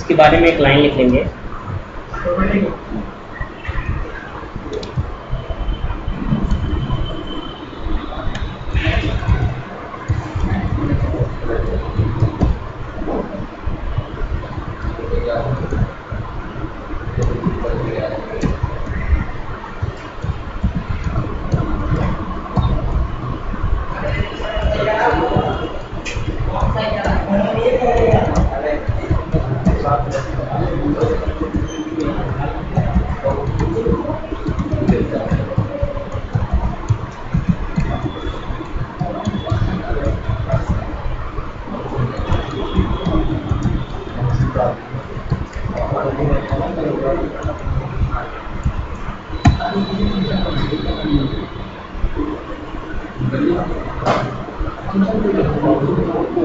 इसके बारे में एक लाइन लिख लेंगे।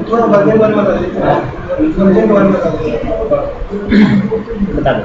थोड़ा वर्जन 1 बता दीजिए, वर्जन 1 बता बता दो।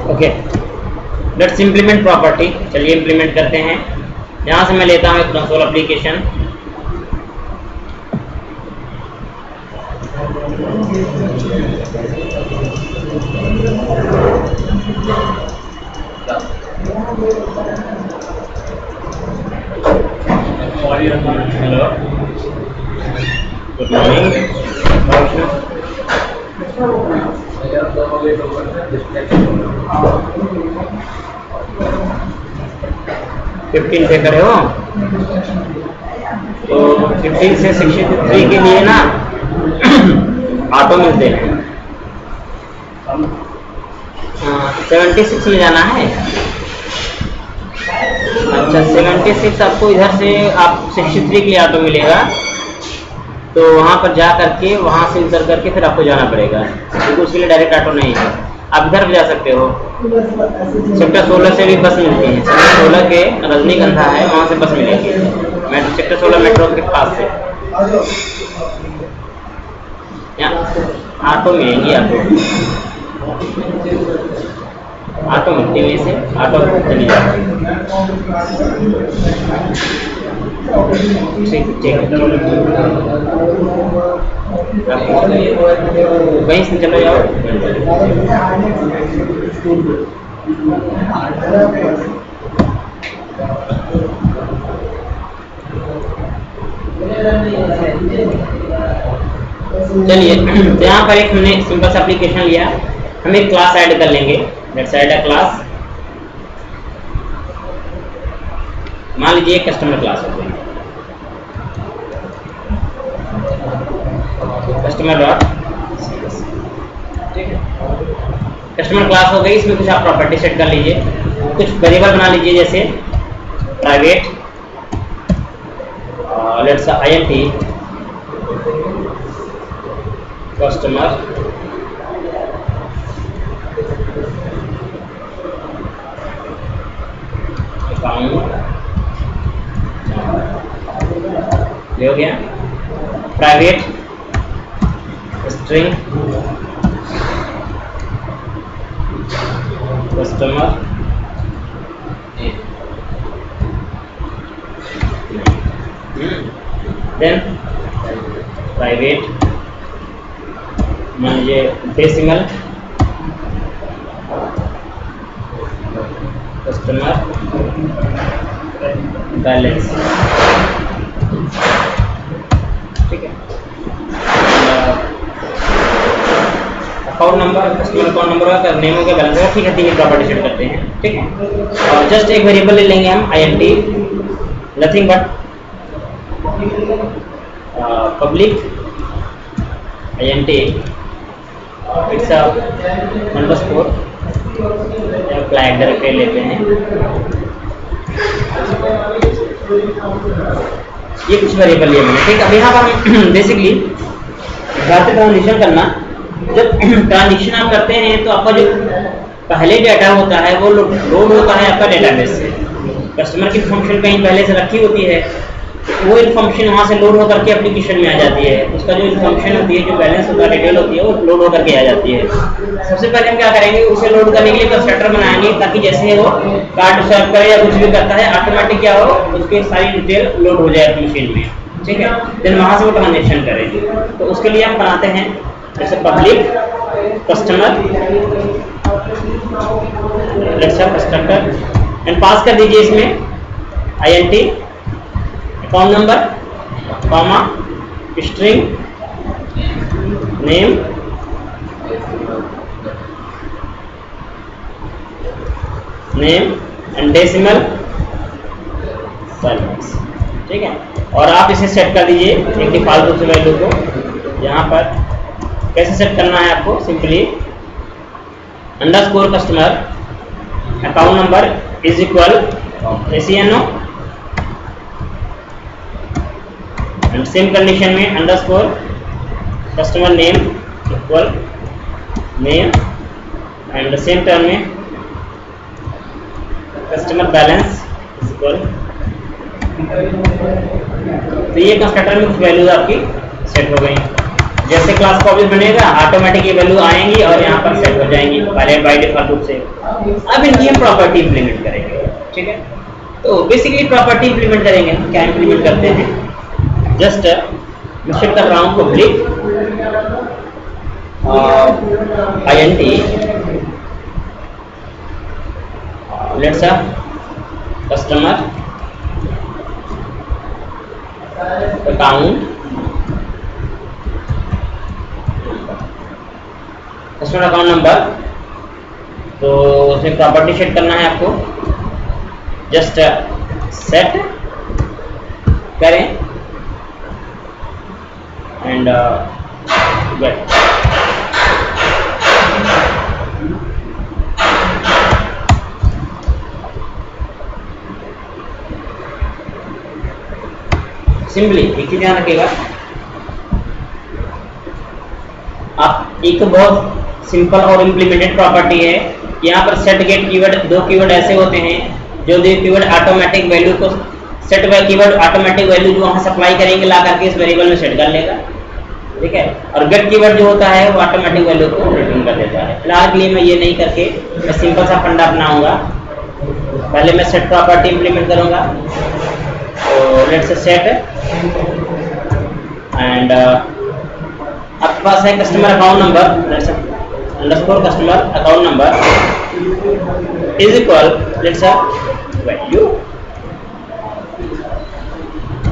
Okay, let's implement property. चलिए इम्प्लीमेंट करते हैं। यहाँ से मैं लेता हूँ एक console application. Hello, good morning. 15 से करे हो तो 15 से 63 के लिए ना ऑटो मिलते हैं। 76 में जाना है। अच्छा, 76 आपको इधर से आप 63 के लिए ऑटो मिलेगा, तो वहाँ पर जा करके वहाँ से उतर करके फिर आपको जाना पड़ेगा, क्योंकि उसके लिए डायरेक्ट ऑटो नहीं है। आप इधर भी जा सकते हो, सेक्टर 16 से भी बस मिलती है। सेक्टर 16 के रजनीगंधा है, वहाँ से बस मिलेगी। सेक्टर 16 मेट्रो के पास से ऑटो मिलेंगी आपको, ऑटो मिलती है। से ऑटो चली जाएगी। ठीक ठीक। वहीं से चलो जाओ। चलिए, तो यहाँ पर एक हमने सिंपल सा एप्लीकेशन लिया, हम एक क्लास ऐड कर लेंगे। Let's add a class. मान लीजिए कस्टमर क्लास हो गई, कस्टमर डॉट, ठीक है, कस्टमर क्लास हो गई। इसमें कुछ आप प्रॉपर्टी सेट कर लीजिए, कुछ वेरिएबल बना लीजिए, जैसे private let's INT customer account, ये हो गया। Private string customer then private मान लीजिए डेसिमल कस्टमर बैलेंस, ठीक है। Account number, customer account number का नेम हो गया, बैलेंस होगा, ठीक है। तीन प्रॉपर्टी सेट करते हैं, ठीक है। और जस्ट एक वेरिएबल ले लेंगे हम INT, nothing but public INT it's underscore या फ्लैग डायरेक्टरी लेते हैं। ये कुछ वेरिएबल लिए मैंने, ठीक है। अब यहाँ पर बेसिकली घर से ट्रांजिशन करना, जब ट्रांजिशन आप करते हैं तो आपका जो पहले डाटा होता है वो लोड होता है आपका डेटाबेस से। कस्टमर की फंक्शन कहीं पहले से रखी होती है, वो इन्फॉर्मेशन वहाँ से लोड होकर के एप्लीकेशन में आ जाती है। उसका जो इन्फॉर्मेशन होती है, जो बैलेंस होता है, डिटेल होती है, वो लोड होकर के आ जाती है। सबसे पहले हम क्या करेंगे, उसे लोड करने के लिए कंस्ट्रक्टर बनाएंगे, ताकि जैसे वो कार्ड सर्व करे या कुछ भी करता है, ऑटोमेटिक क्या हो, उसकी सारी डिटेल लोड हो जाए अपनी मशीन में, ठीक है। देन वहाँ से वो ट्रांजेक्शन करेंगे। तो उसके लिए हम बनाते हैं जैसे पब्लिक कस्टमर कंस्ट्रक्टर एंड पास कर दीजिए इसमें INT account number comma string name and decimal balance, ठीक है। और आप इसे सेट कर दीजिए एक डिफॉल्ट रूप से वैल्यू को। यहाँ पर कैसे सेट करना है आपको, simply underscore customer account number is equal ACNO and same condition में underscore customer name equal name and same term में कस्टमर बैलेंस इज इक्वल। तो ये कंस्ट्रक्टर में कुछ वैल्यूज आपकी सेट हो गई। जैसे क्लास का ऑब्जेक्ट बनेगा, ऑटोमेटिक ये वैल्यू आएंगी और यहाँ पर सेट हो जाएंगी पहले बाय डिफॉल्ट रूप से। अब इनकी हम प्रॉपर्टी इंप्लीमेंट करेंगे, ठीक है। तो बेसिकली प्रॉपर्टी इंप्लीमेंट करेंगे, हम क्या इंप्लीमेंट करते हैं, जस्ट मैं सेट कर रहा हूँ public INT let's customer account customer account number. तो उसमें प्रॉपर्टी सेट करना है आपको, जस्ट सेट करें एंड गेट। सिंपली एक चीज ध्यान रखिएगा, आप एक तो बहुत सिंपल और इम्प्लीमेंटेड प्रॉपर्टी है। यहाँ पर सेट गेट कीवर्ड, दो कीवर्ड ऐसे होते हैं जो दो कीवर्ड ऑटोमेटिक वैल्यू को set by keyword automatic value जो वहाँ सप्लाई करेंगे ला करके इस वेरिएबल में सेट कर लेगा, ठीक है। और गेट कीवर्ड जो होता है वो ऑटोमेटिक वैल्यू को रिटर्न कर देता है। फिलहाल के लिए मैं ये नहीं करके मैं सिंपल सा फंडा अपनाऊंगा। पहले मैं सेट प्रॉपर्टी इंप्लीमेंट करूंगा, तो लेट्स से सेट एंड अब पास है customer account number, underscore customer account number is equal let's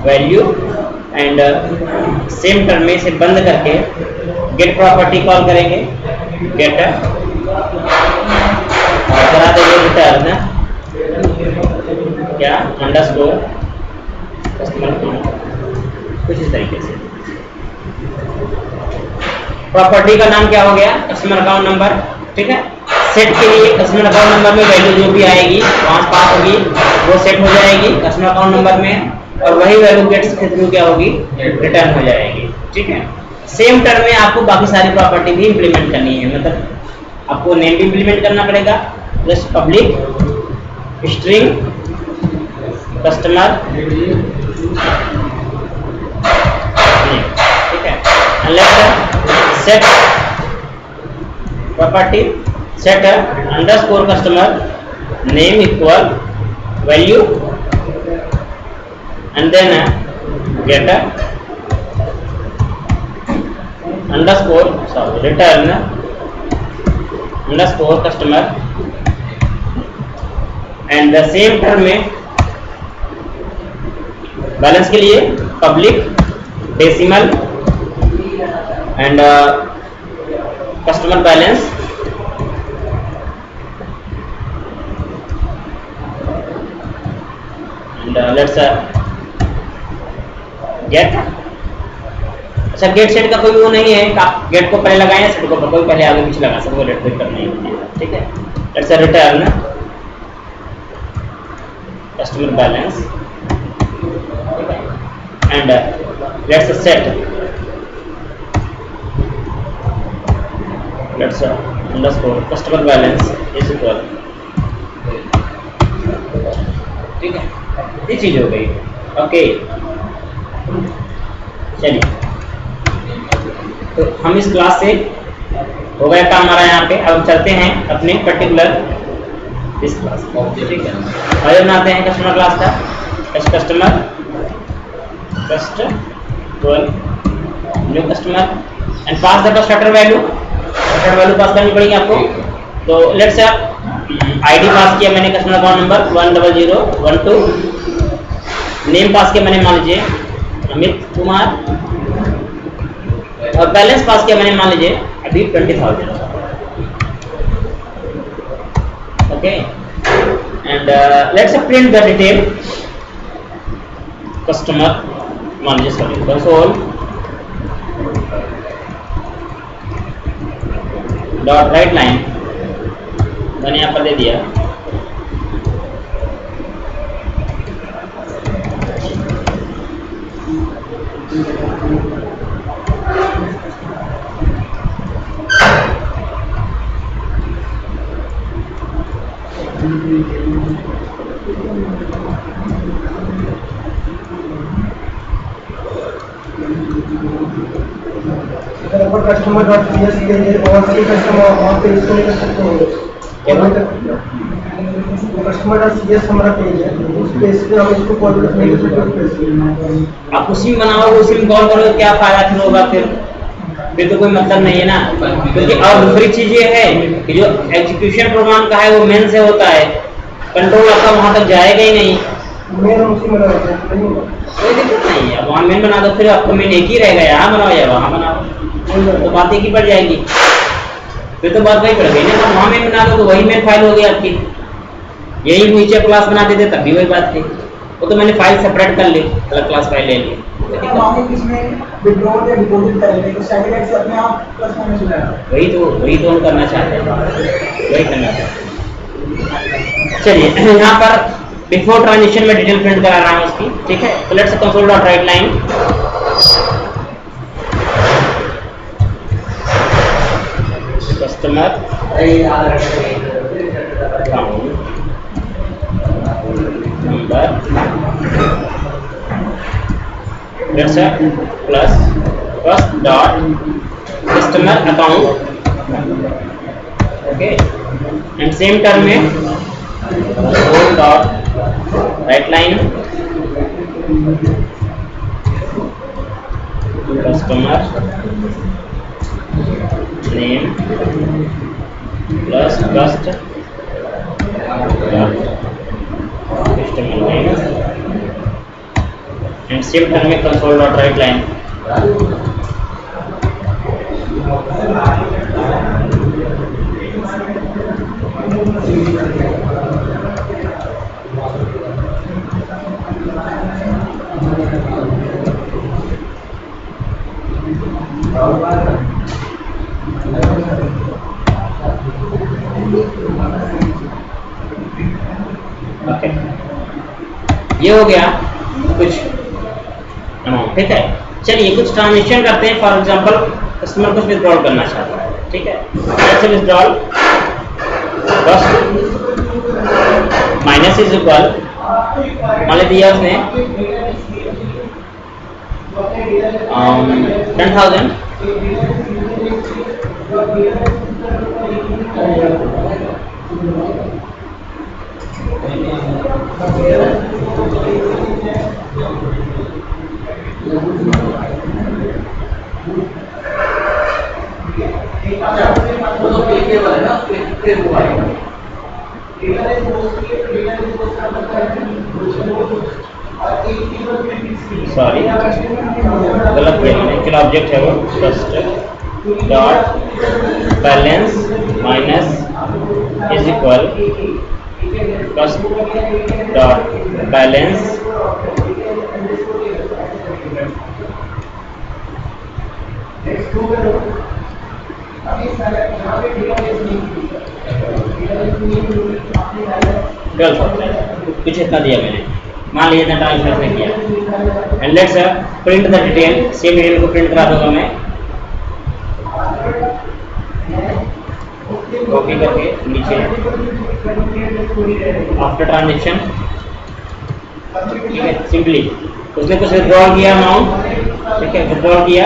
value and same term में इसे बंद करके गेट प्रॉपर्टी कॉल करेंगे, गेट और करा देंगे रिटर्न क्या अंडरस्कोर कस्टमर कुछ इस तरीके से। प्रॉपर्टी का नाम क्या हो गया, कस्टमर अकाउंट नंबर, ठीक है। सेट के लिए कस्टमर अकाउंट नंबर में वैल्यू जो भी आएगी वहां पास होगी वो सेट हो जाएगी कस्टमर अकाउंट नंबर में, और वही वैल्यू गेट्स के थ्रू क्या होगी रिटर्न हो जाएगी, ठीक है। सेम टर्म में आपको बाकी सारी प्रॉपर्टी भी इंप्लीमेंट करनी है, मतलब आपको नेम भी इंप्लीमेंट करना पड़ेगा, जस्ट पब्लिक स्ट्रिंग कस्टमर, ठीक है। Set property set underscore customer name equal value and then get underscore return underscore customer and the same term में बैलेंस के लिए public decimal and customer balance and let's get. अच्छा get set का कोई वो नहीं है, आप गेट को पहले लगाएं सेट को कोई पहले आगे पीछे लगा सकते हो, गेट वेट करनी होती है, ठीक है। Let's return customer balance and let's set let's underscore customer balance is equal, ठीक है। ये चीज हो गई, ओके। चलिए तो हम इस क्लास से हो गया काम हमारा यहाँ पे, अब चलते हैं अपने पर्टिकुलर इस क्लास, ठीक है। और बनाते हैं कस्टमर क्लास का customer new customer and pass the constructor value pass करनी पड़ेगी आपको। तो लेट्स से आईडी पास किया मैंने कस्टमर अकाउंट नंबर 10012, नेम पास किया मैंने मान लीजिए अमित कुमार, और बैलेंस पास किया मैंने मान लीजिए अभी 20,000, okay. And let's print the detail customer मान लीजिए sorry console dot write line मैंने यहाँ पर दे दिया, कस्टमर डॉट पीएस के लिए और सी कस्टमर वहाँ पे इसको नहीं कर सकते हो, कस्टमर डॉट सीएस हमारा पेज है, उस पेज पे हम इसको कॉल नहीं कर सकते। आप उसी में बनाओ उसी में कॉल करो, क्या फायदा फिर होगा, फिर तो कोई मतलब नहीं है ना। क्योंकि और दूसरी चीज ये है कि जो एग्जीक्यूशन प्रोग्राम का है वो मेन से होता है, कंट्रोल आपका वहां तक जाएगा ही नहीं, मेन उसी में लगाते हैं, कोई दिक्कत नहीं है। वहाँ मेन बना दो, फिर आपको मेन एक ही रहेगा, यहाँ बनाओ या वहाँ बनाओ, तो बात एक ही पड़ जाएगी, फिर तो बात वही पड़ गई ना। वहाँ मेन बना दो तो वही मेन फाइल होगी आपकी, यही नीचे क्लास बना देते तब भी वही बात थी, वो तो मैंने फाइल सेपरेट कर ली, अलग क्लास फाइल ले ली। वही तो हम करना चाहते हैं, वही करना चाहते हैं। चलिए यहाँ पर बिफोर ट्रांजिशन में डिटेल प्रिंट करा रहा हूँ उसकी, ठीक है। तो let's console dot write line customer account number let's plus first dot customer account, okay. And same term में dot write line customer name plus customer name and same time में console dot write line. Okay, ये हो गया कुछ amount, ठीक है। चलिए कुछ ट्रांजेक्शन करते हैं। फॉर एग्जांपल कस्टमर कुछ विड्रॉल करना चाहता है, ठीक है। जैसे withdrawal cost minus is equal, मान लिया उसने 10,000 सॉरी गलत किया मैंने, एक्चुअल ऑब्जेक्ट है वो first dot balance minus is equal first dot balance गलत कुछ इतना दिया मैंने, मान लीजिए इतना ट्रांसफर से किया and let's print the detail, same detail को प्रिंट करा दूंगा मैं कॉपी करके नीचे आफ्टर ट्रांजेक्शन, ठीक है। सिंपली उसने कुछ विड्रॉल किया अमाउंट, ठीक है, विड्रॉल किया।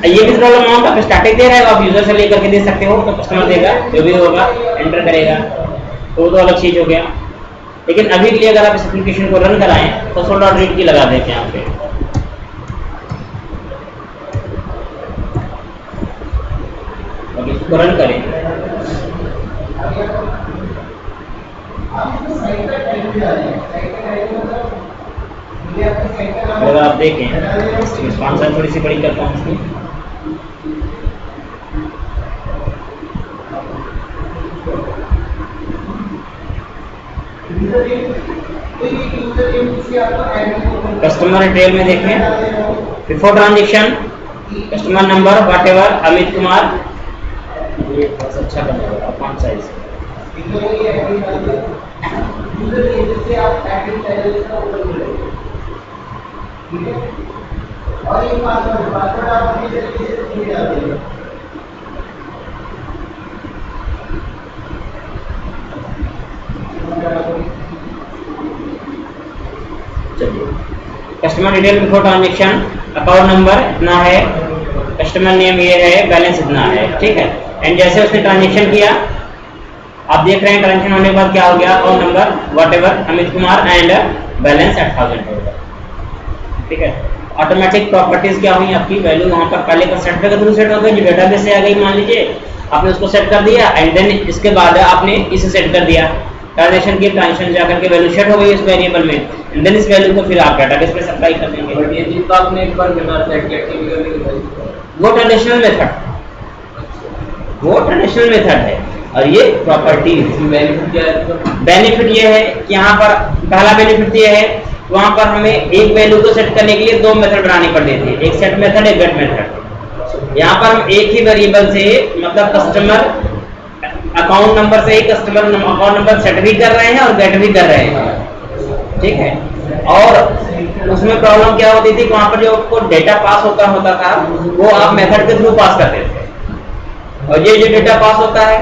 ये विड्रॉल अमाउंट आप स्टैटिक दे रहा है, आप यूजर से लेकर के दे सकते हो, तो कस्टमर देगा जो भी होगा एंटर करेगा, तो वो तो अलग चीज हो गया। लेकिन अभी के लिए अगर आप इस एप्लीकेशन को रन कराएं तो सोल्ड रीड की लगा देते हैं यहाँ पे, और इसको रन करें। अगर आप देखें रिस्पॉन्स थोड़ी सी बड़ी करता हूँ इसकी, कस्टमर डिटेल में देखें, before transaction customer number what ever Amit Kumar, ये बहुत अच्छा करना होगा फॉन्ट साइज, और ये पासवर्ड आप अपनी तरीके से दिए जाते हैं। Customer detail before transaction, account number इतना है, कस्टमर नेम ये है, बैलेंस इतना है, ठीक है। एंड जैसे उसने ट्रांजेक्शन किया, आप देख रहे हैं ट्रांजेक्शन होने के बाद क्या हो गया, account number whatever Amit Kumar and balance 8,000 होगा, ठीक है। ऑटोमेटिक प्रॉपर्टीज क्या हुई आपकी, वैल्यू वहां पर पहले का सेट के थ्रू सेट हो गई, जो डेटाबेस से आ गई मान लीजिए, आपने उसको सेट कर दिया एंड देन इसके बाद आपने इसे सेट कर दिया, ट्रांजेक्शन की ट्रांजेक्शन जाकर के वैल्यू सेट हो गई इस वेरिएबल में, एंड देन इस वैल्यू को फिर आप डेटाबेस में सप्लाई कर देंगे। बट ये चीज तो आपने एक बार बिना सेट किया वो ट्रेडिशनल मेथड, वो ट्रेडिशनल मेथड है। और ये प्रॉपर्टीज बेनिफिट क्या है, बेनिफिट ये है कि यहाँ पर पहला बेनिफिट ये है, वहां पर हमें एक वैल्यू को सेट करने के लिए दो मेथड बनानी पड़ती थी, एक सेट मेथड एक गेट मेथड। यहाँ पर हम एक ही वेरिएबल से मतलब कस्टमर अकाउंट नंबर से ही कस्टमर अकाउंट नंबर सेट भी कर रहे हैं और गेट भी कर रहे हैं, ठीक है। और उसमें प्रॉब्लम क्या होती थी, वहां पर जो आपको डेटा पास होता था वो आप मेथड के थ्रू पास करते थे, और ये जो डेटा पास होता है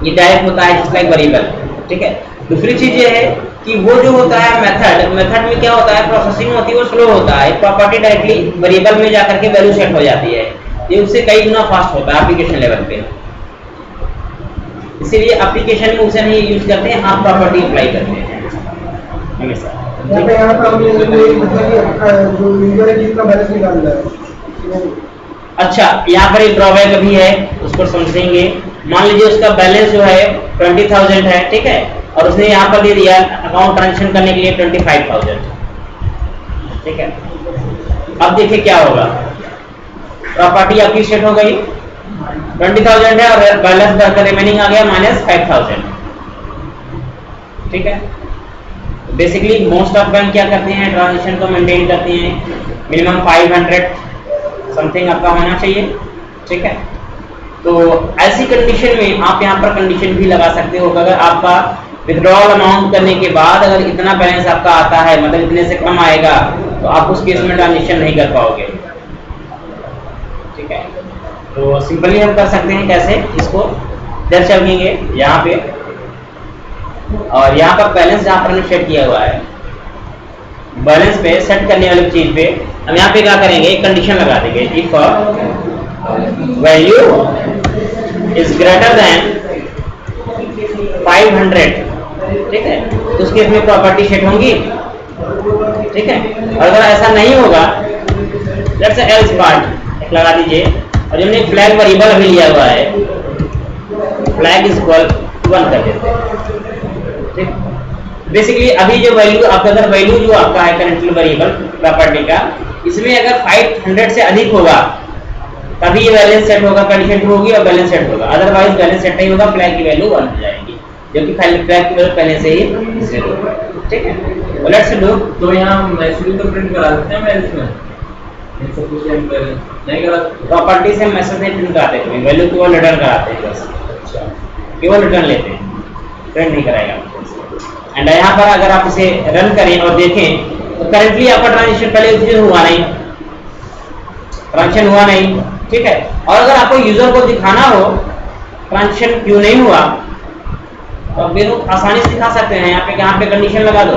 ये डायरेक्ट होता है जिसका एक वेरिएबल, ठीक है। दूसरी चीज ये है कि वो जो होता है मेथड में क्या होता है, प्रोसेसिंग होती है वो स्लो होता है, प्रॉपर्टी डायरेक्टली वेरिएबल में जाकर के वैल्यू सेट हो जाती है, ये उससे कई गुना फास्ट होता है एप्लीकेशन लेवल पे। इसीलिए एप्लीकेशन में उसे नहीं यूज करते हैं, आप प्रॉपर्टी अप्लाई करते हैं हमेशा। यहाँ पर हमने मतलब जो यूजर है जिसका बैलेंस निकालना है, अच्छा, यहाँ पर एक ड्रॉबैक भी है, उसको समझेंगे। मान लीजिए उसका बैलेंस जो है 20,000 है, ठीक है, और उसने यहाँ पर दे दिया अकाउंट ट्रांजेक्शन करने के लिए 25,000, ठीक है। अब देखिए क्या होगा, प्रॉपर्टी आपकी सेट हो गई, 20,000 है और बैलेंस बढ़कर रिमेनिंग आ गया -5,000, ठीक है। बेसिकली मोस्ट ऑफ बैंक क्या करते हैं, ट्रांजेक्शन को मेंटेन करते हैं, मिनिमम 500 समथिंग आपका होना चाहिए, ठीक है। तो ऐसी कंडीशन में आप यहाँ पर कंडीशन भी लगा सकते हो कि अगर आपका विथड्रॉल अमाउंट करने के बाद अगर इतना बैलेंस आपका आता है, मतलब इतने से कम आएगा, तो आप उस केस में ट्रांजेक्शन नहीं कर पाओगे, ठीक है। तो सिंपली हम कर सकते हैं कैसे, इसको दर्शाएंगे यहाँ पे, और यहाँ पर बैलेंस जहाँ पर हमने सेट किया हुआ है, बैलेंस पे सेट करने वाली चीज पे हम यहाँ पे क्या करेंगे, एक कंडीशन लगा देंगे, if value is greater than 500, ठीक है, तो उसके इसमें प्रॉपर्टी सेट होंगी, ठीक है। और अगर ऐसा नहीं होगा, लेट्स से एल्स पार्ट एक लगा दीजिए, और हमने फ्लैग वेरिएबल अभी लिया हुआ है, फ्लैग इज इक्वल टू 1 कर देते हैं, ठीक। बेसिकली अभी जो वैल्यू आपका, अगर वैल्यू जो आपका है करेंटली वेरिएबल प्रॉपर्टी का, इसमें अगर 500 से अधिक होगा तभी ये बैलेंस सेट होगा, कंडीशन ट्रू होगी और बैलेंस सेट होगा, अदरवाइज बैलेंस सेट नहीं होगा, फ्लैग की वैल्यू 1 हो जाएगी, जबकि फ्लैग की वैल्यू पहले से ही 0 है, ठीक है। लेट्स डू, तो यहाँ मैसेज तो प्रिंट करा सकते हैं मैं इसमें नहीं करा, प्रॉपर्टी से मैसेज नहीं प्रिंट कराते, कोई वैल्यू केवल रिटर्न कराते हैं, बस अच्छा केवल रिटर्न लेते हैं, प्रिंट नहीं कराएगा। एंड यहाँ पर अगर आप इसे रन करें और देखें तो करेंटली आपका ट्रांजेक्शन पहले हुआ नहीं, ट्रांजेक्शन हुआ नहीं, ठीक है। और अगर आपको यूजर को दिखाना हो ट्रांजेक्शन क्यों नहीं हुआ, तो आप लोग आसानी से दिखा सकते हैं, यहाँ पे कंडीशन लगा दो,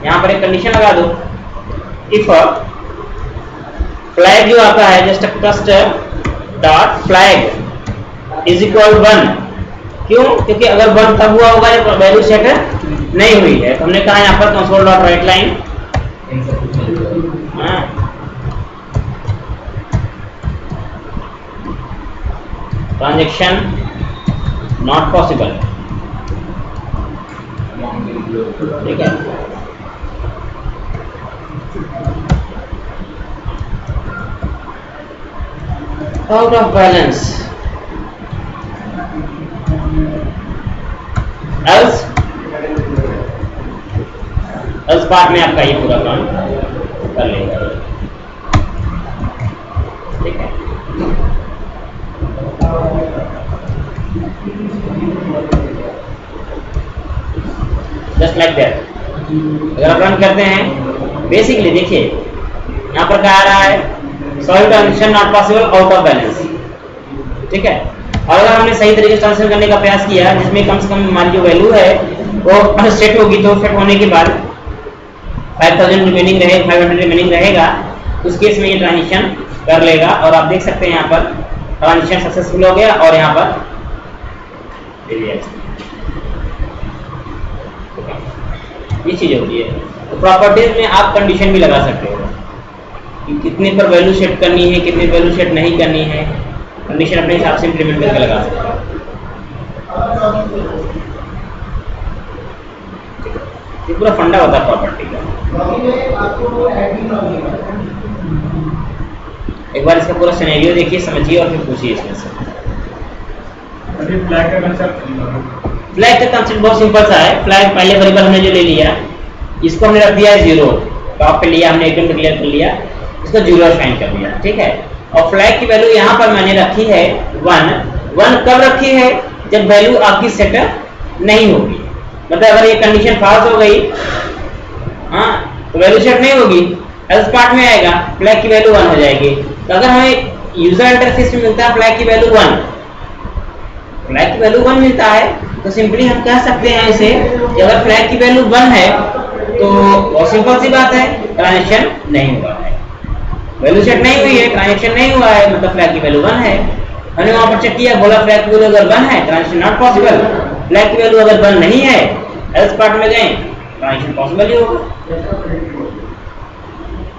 यहाँ पर एक कंडीशन लगा दो, इफ फ्लैग जो आपका है just trust dot flag is equal 1, क्यों, क्योंकि अगर 1 तब हुआ होगा जब वैल्यू सेट नहीं हुई है, तो हमने कहा यहाँ पर console dot write line transaction not possible, ठीक है। Out of balance else part में आपका ये पूरा काम कर लेगा, ठीक है। जस्ट लाइक दैट अगर आप रन करते हैं, बेसिकली देखिए यहाँ पर क्या आ रहा है, solve transaction not possible out of balance, ठीक है। और अगर हमने सही तरीके से ट्रांसफर करने का प्रयास किया, जिसमें कम से कम हमारी जो वैल्यू है वो सेट होगी, तो सेट होने के बाद 5,000 रिमेनिंग रहेगा, 500 रिमेनिंग रहेगा, उस केस में ये ट्रांजेक्शन कर लेगा। और आप देख सकते हैं यहाँ पर ट्रांजेक्शन सक्सेसफुल हो गया, और यहाँ पर ये चीज होती है। तो प्रॉपर्टीज में आप कंडीशन भी लगा सकते हो कि कितने पर वैल्यू सेट करनी है, कितने वैल्यू सेट नहीं करनी है, कंडीशन अपने हिसाब से इंप्लीमेंट करके लगा सकते हो। ये पूरा फंडा होता है प्रॉपर्टी का। एक बार इसका पूरा सिनेरियो देखिए, समझिए और फिर पूछिए इसमें से। फ्लैग का कंसेप्ट बहुत सिंपल सा है। फ्लैग पहले वेरिएबल हमने जो ले लिया, इसको हमने रख दिया है 0, टॉप पे लिया हमने, एकदम डिक्लेयर कर लिया, इसको 0 साइन कर दिया, ठीक है। और फ्लैग की वैल्यू यहाँ पर मैंने रखी है 1 कब रखी है, जब वैल्यू आपकी सेट नहीं होगी, मतलब अगर ये कंडीशन फॉल्स हो गई, हाँ, तो वैल्यू सेट नहीं होगी, एल्स पार्ट में आएगा, फ्लैग की वैल्यू 1 हो जाएगी। तो अगर हमें यूजर इंटरफेस में मिलता है फ्लैग की वैल्यू 1, फ्लैग की वैल्यू 1 मिलता है, तो सिंपली हम कह सकते हैं इसे कि अगर फ्लैग की वैल्यू 1 है तो बहुत सिंपल सी बात है, ट्रांजेक्शन नहीं हुआ है, वैल्यू सेट नहीं हुई है, ट्रांजेक्शन नहीं हुआ है, मतलब फ्लैग की वैल्यू 1 है। हमने वहां पर चेक किया, बोला फ्लैग की वैल्यू अगर 1 है ट्रांजेक्शन नॉट पॉसिबल, फ्लैग की वैल्यू अगर 1 नहीं है एल्स पार्ट में गए ट्रांजेक्शन पॉसिबल ही होगा।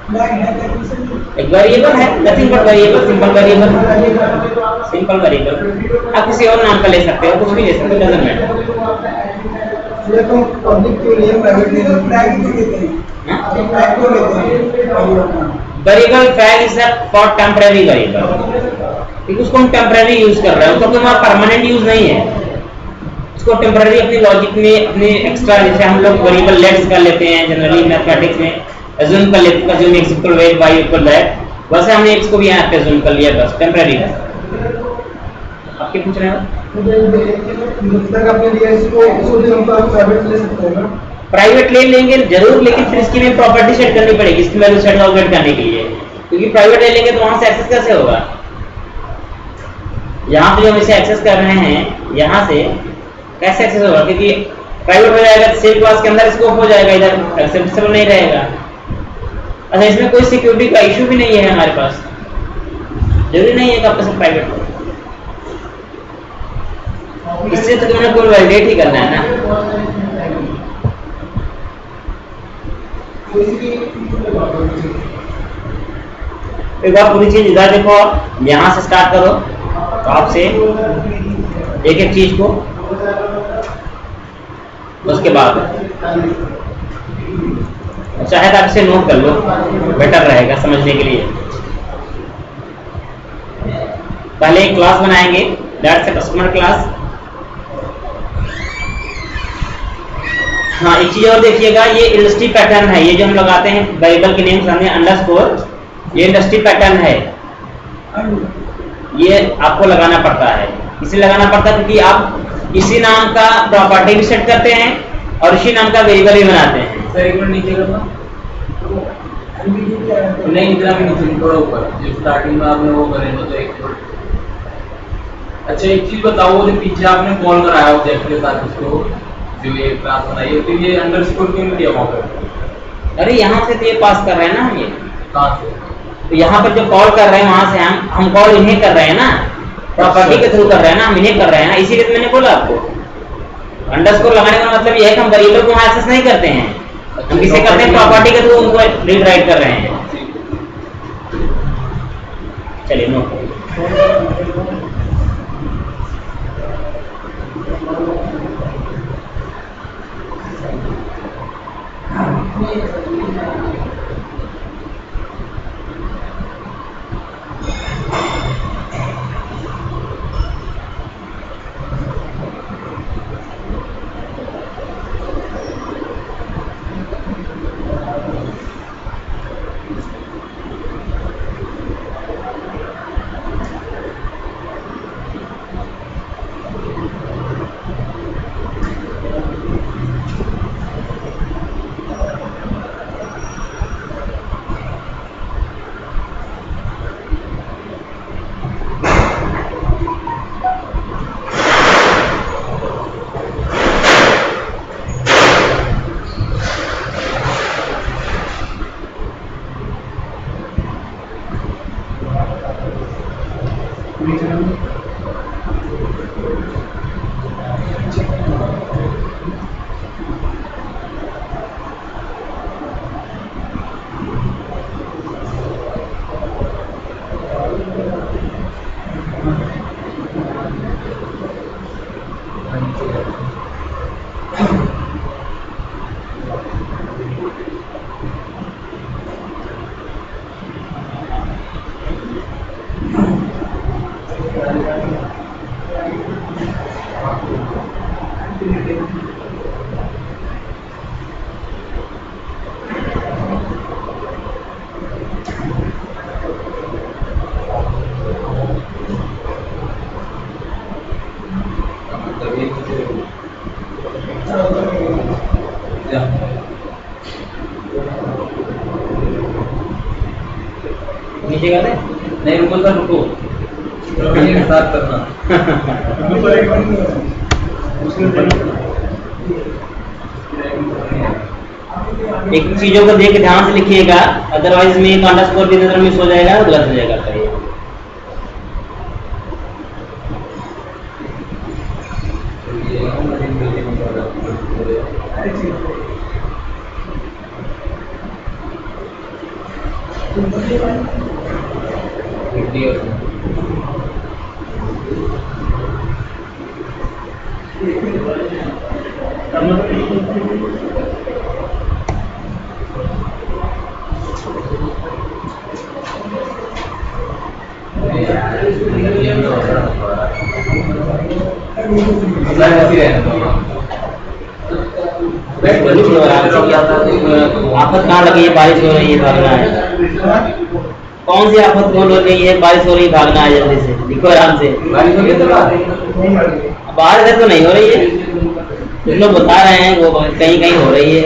एक वेरिएबल है, nothing but variable, simple variable, simple variable. आप किसी और नाम का ले सकते हो, कुछ भी ले सकते हो, डजंट मैटर। ये तो पब्लिक के लिए प्राइवेट के लिए फ्लैग ही देते हैं, फ्लैग को लेते हैं। Variable flag is for temporary variable, क्योंकि उसको हम टेम्परेरी यूज कर रहे हैं, उसका कोई हमारा परमानेंट यूज नहीं है। उसको टेम्परेरी अपनी लॉजिक में, अपने एक्स्ट्रा, जैसे हम लोग वेरिएबल लेट्स कर लेते हैं जनरली मैथमेटिक्स में, अज्यूम कर लेते हैं, assume x equal weight y equal that, वैसे हमने x को भी यहाँ पे अज्यूम कर लिया, बस टेम्परेरी है। आप क्या पूछ रहे हैं? मतलब अपने लिए इसको भी हम प्राइवेट ले सकते हैं ना? प्राइवेट ले लेंगे जरूर, लेकिन फिर इसकी भी प्रॉपर्टी सेट करनी पड़ेगी, इसकी वैल्यू सेट कैलकुलेट करने के लिए, क्योंकि प्राइवेट ले लेंगे तो वहां से एक्सेस कैसे होगा? यहाँ पे जो हम इसे एक्सेस कर रहे हैं, यहाँ से कैसे एक्सेस होगा? क्योंकि प्राइवेट हो जाएगा तो सेम क्लास के अंदर स्कोप हो जाएगा, इधर एक्सेसिबल नहीं रहेगा। अच्छा, इसमें कोई सिक्योरिटी का इशू भी नहीं है हमारे पास, जरूरी नहीं है कि आपका सब प्राइवेट हो, इससे तो तुमने कोई वैलिडेट ही करना है ना। एक बार पूरी चीज इधर देखो, यहां से स्टार्ट करो, तो आपसे एक एक चीज को, उसके बाद चाहे तो आप इसे नोट कर लो, बेटर रहेगा समझने के लिए। पहले एक क्लास बनाएंगे, दैट्स अ कस्टमर क्लास। हाँ, एक चीज और देखिएगा, ये इंडस्ट्री पैटर्न है, ये जो हम लगाते हैं वेरिएबल के नेम सामने अंडरस्कोर, ये इंडस्ट्री पैटर्न है, ये आपको लगाना पड़ता है। इसे लगाना पड़ता है क्योंकि आप इसी नाम का प्रॉपर्टी भी सेट करते हैं और इसी नाम का वेरिएबल भी बनाते हैं। सर एक मिनट नीचे करना, नहीं इतना भी नीचे, थोड़ा ऊपर, जो स्टार्टिंग में आपने वो करें तो एक। अच्छा एक चीज बताओ, वो जो पीछे आपने कॉल कराया ऑब्जेक्ट के साथ इसको, जो ये क्लास बनाई है, तो ये अंडरस्कोर क्यों नहीं दिया वहाँ पर? अरे यहाँ से तो ये पास कर रहे हैं ना हम, ये कहाँ से? तो यहाँ पर जो कॉल कर रहे हैं वहां से हम कॉल इन्हें कर रहे हैं ना, प्रॉपर्टी के थ्रू कर रहे हैं ना, हम इन्हें कर रहे हैं ना, इसीलिए तो मैंने बोला आपको अंडरस्कोर लगाने का मतलब ये है कि हम वेरिएबल को वहां एक्सेस नहीं करते हैं, हम किसे करते हैं, प्रॉपर्टी के थ्रू उनको रीड राइट कर रहे हैं। चलिए नोट करिए। नीचे कर दे, नहीं रुको सर, रुको के साथ करना। एक चीजों को देख के ध्यान से लिखिएगा, अदरवाइज में एक अंडरस्कोर भी नजर मिस हो जाएगा, गलत हो जाएगा। करिए आफत कहाँ लगी है? बारिश हो रही है, भागना है। कौन सी आफत कौन हो रही है? बारिश हो रही है, भागना है जल्दी से। लिखो आराम से। बारिश हो गई तो बाहर इधर तो नहीं हो रही है, कुछ लोग बता रहे हैं वो कहीं कहीं हो रही है।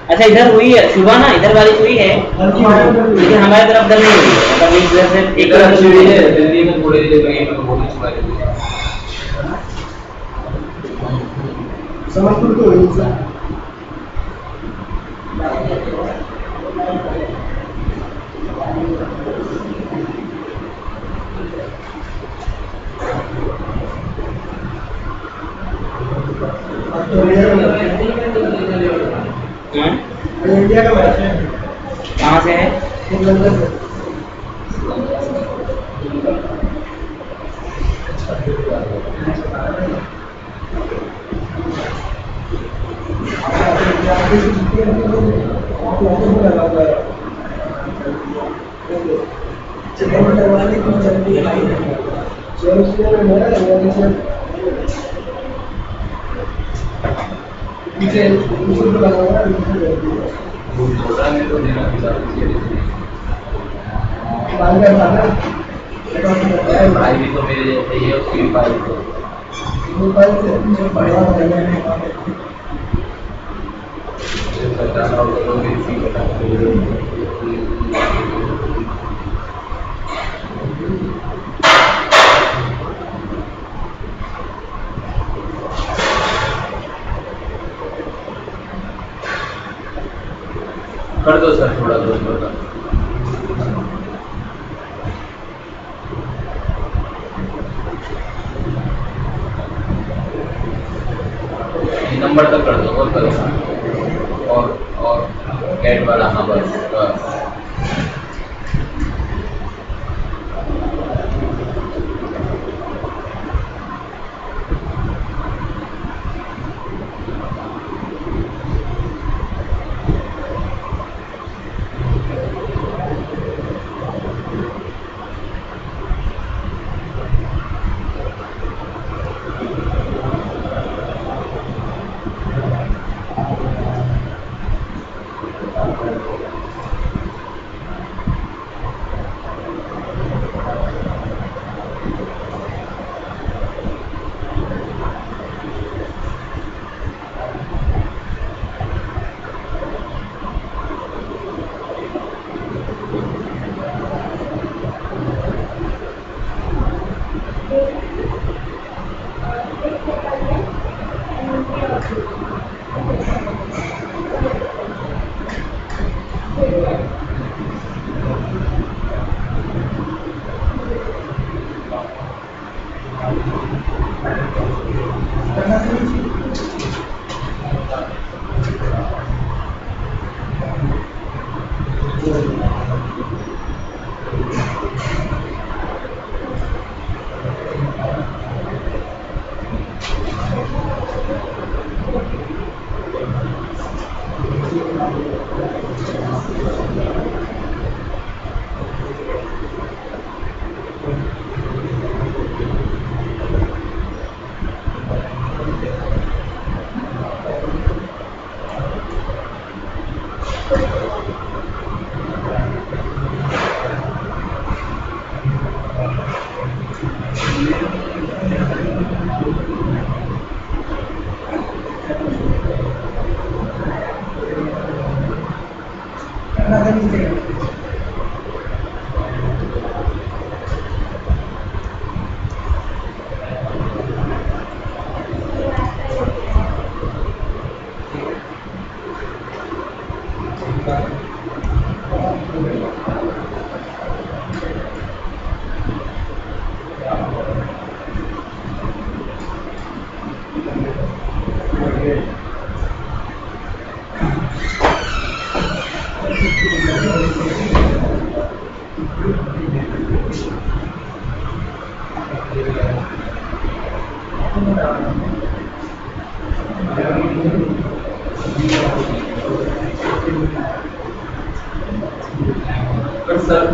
अच्छा इधर हुई है सुबह ना, इधर बारिश हुई है, लेकिन हमारे तरफ इधर नहीं हुई है। मतलब इधर से एक इधर अच्छी हुई है, दिल्ली में थोड़ी देर में तो बहुत अच्छी बारिश हुई है। समझपुर तो हुई सर। इंडिया का मैच है। कहाँ से है? लंदन से। में तो देना भाई भी तो मेरे जैसे ही है, उसकी भी भाई तो कर दो सर, थोड़ा दोस्त बता। नंबर तक कर दो और करो और कैट वाला। हाँ बस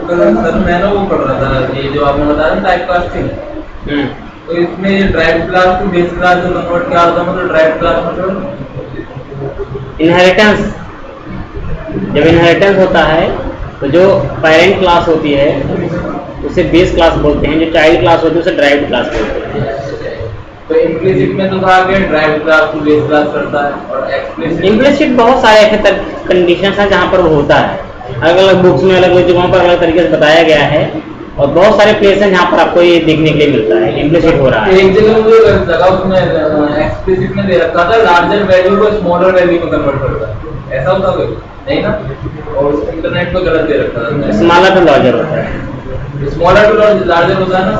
सर मैं ना वो पढ़ रहा था, ये जो आपने बताया ना टाइप कास्टिंग, तो इसमें derived class to base class जो कन्वर्ट किया होता है, मतलब ड्राइव क्लास मतलब इनहेरिटेंस, जब इनहेरिटेंस होता है तो जो पेरेंट क्लास होती है उसे बेस क्लास बोलते हैं, जो चाइल्ड क्लास होती है उसे ड्राइव क्लास बोलते हैं। तो इम्प्लिसिट में तो कहा गया derived class to base class करता है, और एक्सप्लिसिट इम्प्लिसिट बहुत सारे ऐसे कंडीशन हैं जहाँ पर वो होता है, अलग अलग बुक्स में अलग अलग जगहों पर अलग तरीके से बताया गया है, और बहुत सारे प्लेस हैं जहाँ पर आपको ये देखने के लिए मिलता है इम्प्लिसिट हो रहा है। एक जगह मुझे लगा उसमें एक्सप्लिसिट में दे रखा था लार्जर वैल्यू को स्मॉलर वैल्यू में कन्वर्ट करता है, ऐसा होता है नहीं ना? और इंटरनेट पे गलत दे रखा था, स्मॉलर टू लार्जर होता है। स्मॉलर टू लार्जर होता है ना,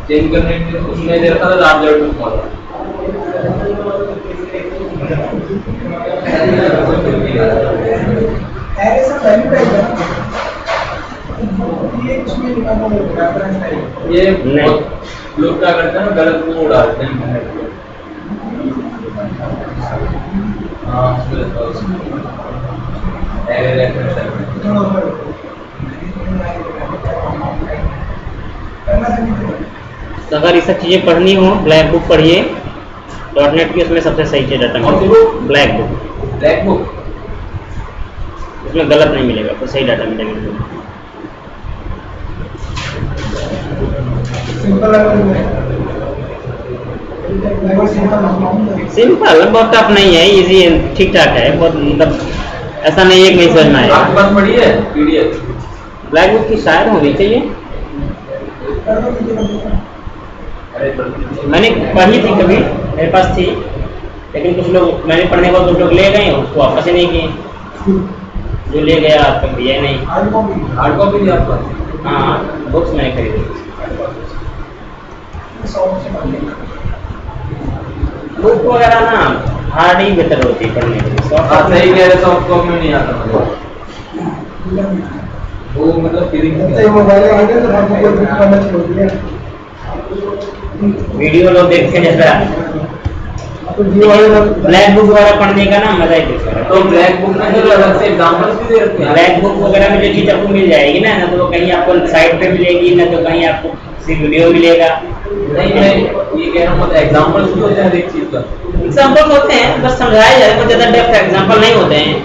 चेंज करने के लिए उसमें दे रखा था लार्जर टू स्मॉलर। ऐरे सब वैल्यू टाइप है, ये कुछ भी निकालना नहीं होगा, रेफरेंस टाइप ये लोग क्या करते हैं ना, गलत वो उड़ाते हैं इंटरनेट पे। हाँ ऐरे रेफरेंस टाइप तो अगर ये सब चीज़ें पढ़नी हो ब्लैक बुक पढ़िए, .NET की उसमें सबसे सही चीज़ डाटा मिलेगा। ब्लैक बुक उसमें गलत नहीं मिलेगा, तो सही डाटा मिलेगा। सिंपल बहुत टफ नहीं है, इजी है, ठीक ठाक है, बहुत मतलब ऐसा नहीं है कि नहीं समझ में आएगा। आपके पास पढ़ी है PDF? ब्लैक बुक की शायद होनी चाहिए, मैंने पढ़ी थी कभी, मेरे पास थी, लेकिन कुछ लोग मैंने पढ़ने के बाद कुछ लोग ले गए, उसको वापस ही नहीं किए, जो ले गया आपका दिया नहीं। हार्ड कॉपी थी आपके पास? हाँ बुक्स मैंने खरीदी। बुक वगैरह ना हार्ड ही बेहतर होती है पढ़ने के लिए, हाँ सही कह रहे, सॉफ्ट कॉपी में नहीं आता वो, मतलब फीलिंग। मोबाइल आ गया तो हमको कोई बुक पढ़ना छोड़ दिया, वीडियो लोग देखते हैं जैसा, तो जियो वाले लोग ब्लैक बुक वगैरह पढ़ने का ना मजा ही कुछ है। तो ब्लैक बुक में जो अलग से एग्जांपल्स भी दे रखे हैं। ब्लैक बुक वगैरह में जो चीज़ आपको मिल जाएगी ना तो कहीं आपको साइट पे मिलेगी, ना तो कहीं आपको किसी वीडियो मिलेगा। नहीं मैं ये कह रहा हूँ, मतलब एग्जांपल्स भी होते हैं हर एक चीज का। एग्जाम्पल होते हैं, बस समझाया जाए, बहुत ज़्यादा डेप्थ एग्जाम्पल नहीं होते हैं,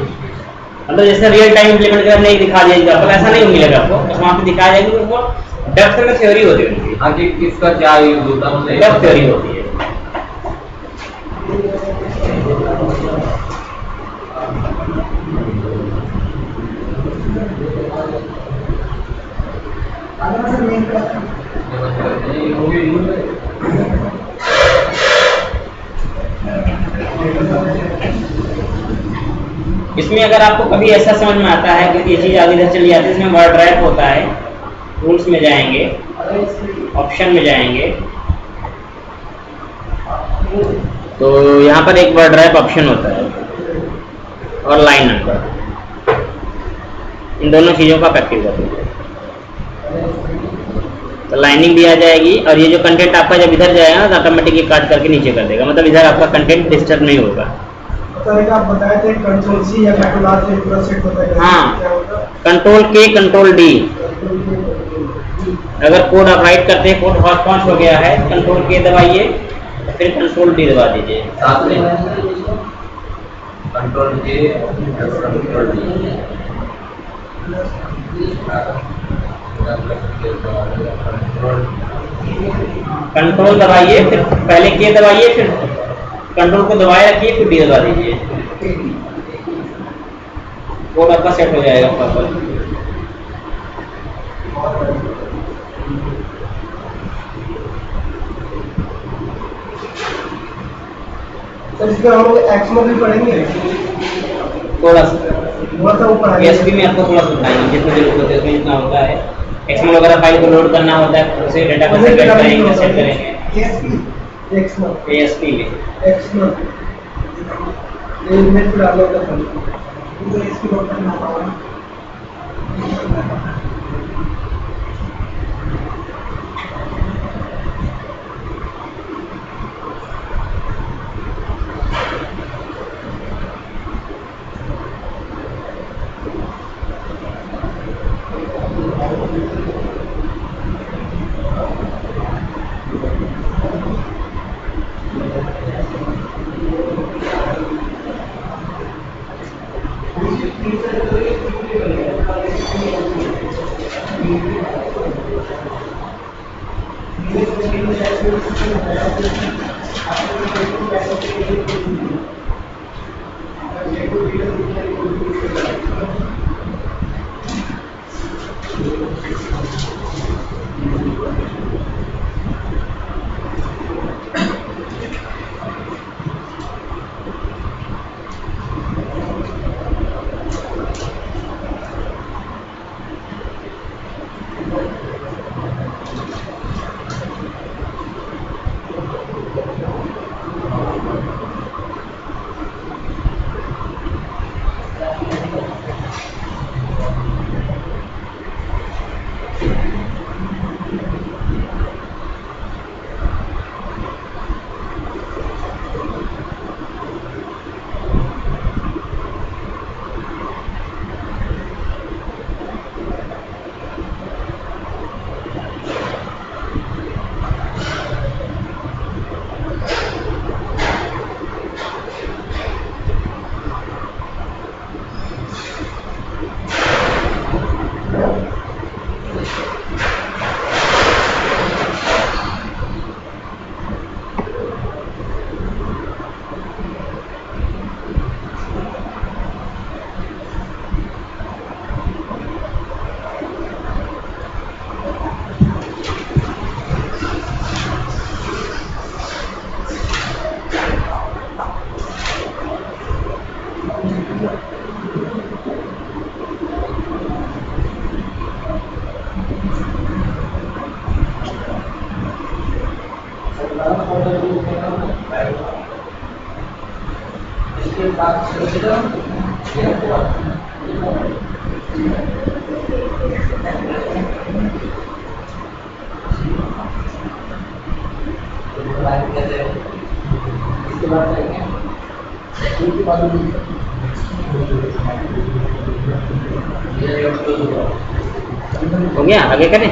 मतलब जैसे रियल टाइम इम्प्लीमेंट कर नहीं दिखा दिया एग्जाम्पल, ऐसा नहीं मिलेगा आपको, बस वहाँ पे दिखाया जाएगा कि वो डेप्थ में थ्योरी होती है, आगे किसका क्या यूज होता है, मतलब डेप्थ थ्योरी होती है। इसमें अगर आपको कभी ऐसा समझ में आता है कि ये चीज़ आगे इधर चली जाती है, इसमें वर्ड रैप होता है, टूल्स में जाएंगे, ऑप्शन में जाएंगे, तो यहाँ पर एक वर्ड रैप ऑप्शन होता है और लाइन नंबर, इन दोनों चीज़ों का प्रैक्टिस करते हैं तो लाइनिंग भी आ जाएगी, और ये जो कंटेंट आपका जब इधर जाएगा ना तो ऑटोमेटिक ये काट करके नीचे कर देगा, मतलब इधर आपका कंटेंट डिस्टर्ब नहीं होगा। आप बताए थे कंट्रोल सी या कंट्रोल आर से पूरा सेट होता है, हाँ, कंट्रोल के कंट्रोल डी, अगर कोड आप राइट करते हैं, कोड फर्स्ट पॉइंट हो गया है, कंट्रोल के दबाइए, फिर कंट्रोल डी दबा दीजिए, साथ में कंट्रोल के कंट्रोल डी, कंट्रोल दबाइए, फिर पहले के दबाइए, फिर कंट्रोल को दबाए रखिए, फिर डी दबा दीजिए, कोड आपका सेट हो जाएगा प्रॉपर। तो इसमें हम लोग एक्समो भी पढ़ेंगे, थोड़ा सा बहुत सा ऊपर आएगा। PHP में आपको थोड़ा सिखाएंगे, जितना जरूरत होती है उसमें जितना होता है, एक्सएमएल वगैरह फाइल को लोड करना होता है, उसे डेटा को सेट करेंगे, सेट करेंगे PHP में। ये इमेज पे डालने का था, तो इसकी लोड करना होगा। इसके बाद हो गया, आगे करें।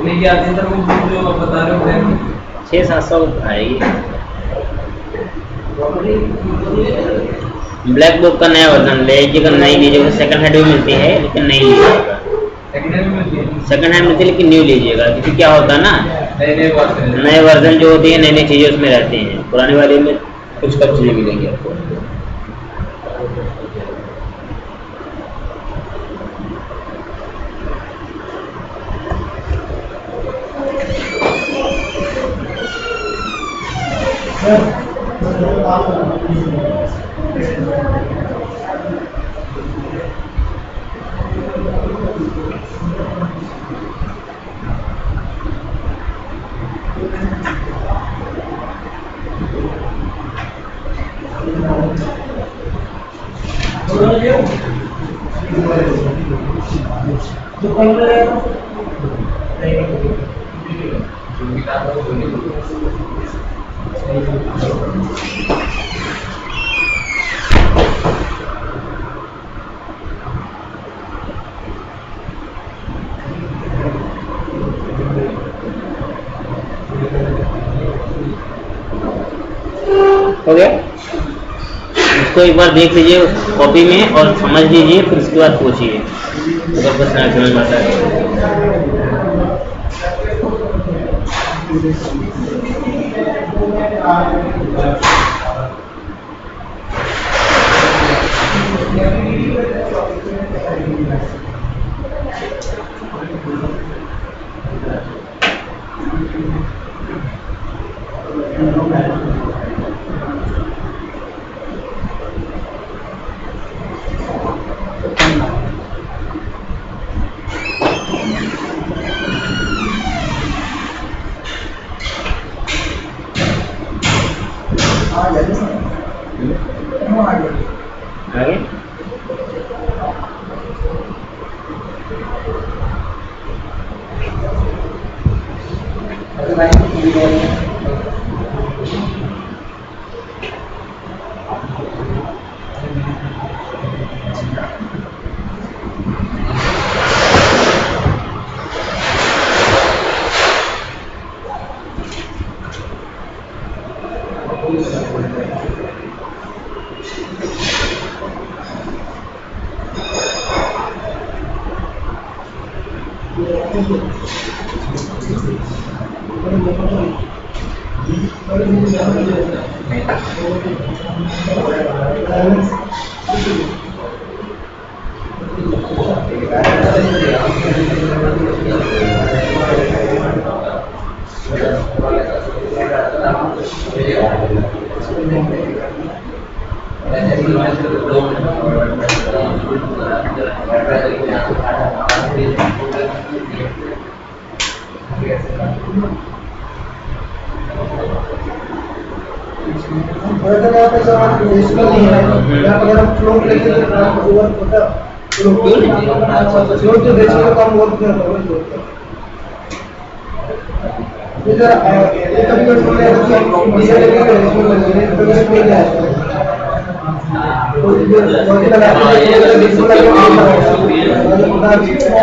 नहीं आती है, तो जो आप बता रहे हो 600-700 आएगी। ब्लैक बुक का नया वर्जन लीजिएगा, नहीं लीजिएगा। सेकंड हैंड भी मिलती है लेकिन नहीं लीजिएगा। सेकंड हैंड मिलती है, सेकंड हैंड मिलती है लेकिन न्यू लीजिएगा, क्योंकि क्या होता है ना, नए वर्जन जो होती है नई नई चीज़ें उसमें रहती हैं, पुराने वाले में कुछ कम चीज़ें मिलेंगी आपको। हो गया। इसको एक बार देख लीजिए कॉपी में और समझ लीजिए, फिर उसके बाद पूछिए अगर कुछ ना समझ में आता है। आगे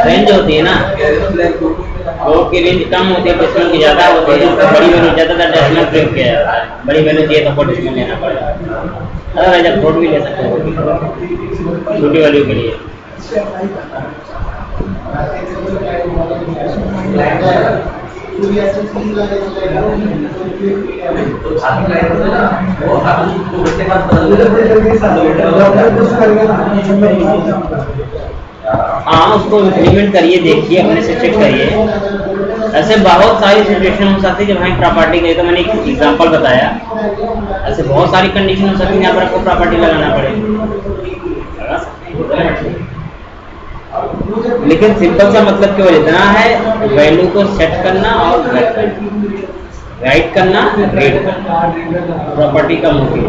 रेंज होती है ना, लोड की रेंज कम होती है, डेसिमल की ज़्यादा होती है। बड़ी वैल्यू ज़्यादातर डेसिमल प्रयोग किया जाता है, बड़ी वैल्यू चाहिए तो 4 डेसिमल लेना पड़ेगा। अदरवाइज आप फ्लोट भी ले सकते हो छोटी वैल्यू के लिए। हाँ, उसको इम्प्लीमेंट करिए, देखिए, अपने से चेक करिए। ऐसे बहुत सारी सिचुएशन हो सकती है जब वहाँ प्रॉपर्टी गई, तो मैंने एक एग्जांपल बताया। ऐसे बहुत सारी कंडीशन हो सकती है जहाँ पर आपको प्रॉपर्टी लगाना पड़ेगा, लेकिन सिंपल सा मतलब केवल इतना है, वैल्यू को सेट करना और राइट करना, रीड करना, प्रॉपर्टी का मोटिव।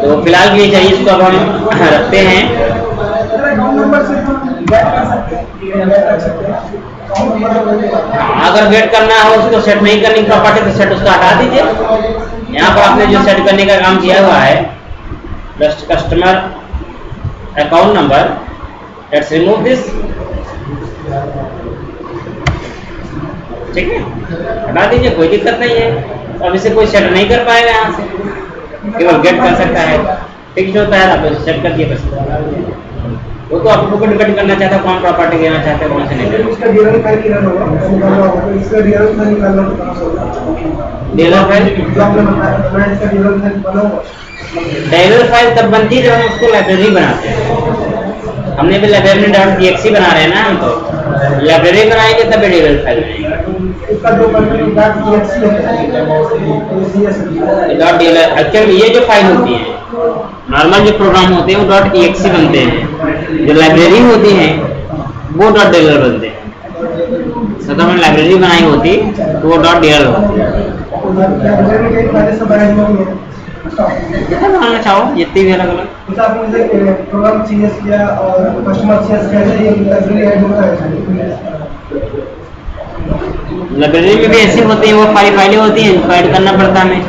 तो फिलहाल के लिए चाहिए, इसको अब हम रखते हैं। अगर वेट करना हो, उसको सेट नहीं करनी प्रॉपर्टी, तो सेट उसका हटा दीजिए। यहाँ पर आपने जो सेट करने का काम किया हुआ है, customer account number, let's remove this, ठीक है, हटा दीजिए, कोई दिक्कत नहीं है। अब इसे कोई सेट नहीं कर पाएगा, यहाँ से केवल गेट कर सकता है। फिक्स होता है, आप इसे सेट कर दिए बस। वो तो आपको ऊपर डिपेंड करना चाहता है कौन प्रॉपर्टी देना चाहते हैं कौन से नहीं। इसका डीएलएल फाइल किधर होगा, निकालना होगा, तो इसका डीएलएल फाइल निकालना तो कहाँ से होगा? डीएलएल फाइल, जो आपने बताया इसका डीएलएल फाइल बना होगा। डीएलएल फाइल तब बनती है जब हम उसको लाइब्रेरी बनाते हैं। हमने भी लाइब्रेरी डॉट टीएक्सटी बना रहे हैं ना, हम तो लाइब्रेरी बनाएंगे तब डीएलएल फाइल बनाएंगे। इसका जो कंटेंट डॉट टीएक्सटी है डॉट डीएलएल, एक्चुअली ये जो फाइल होती है नॉर्मल जो प्रोग्राम होते हैं वो डॉट टीएक्सटी बनते हैं, जो लाइब्रेरी होती है वो डॉट डीएलएल बनते हैं। तो हमने लाइब्रेरी बनाई होती तो वो डॉट डीएलएल होती है। जितना बनाना चाहो जितनी भी अलग अलग। आपने प्रोग्राम सीएस किया और कस्टमर सीएस कैसे ये लाइब्रेरी ऐड होता है? लाइब्रेरी में भी ऐसी होती है, वो फाइलें होती हैं जिनको ऐड करना पड़ता है हमें।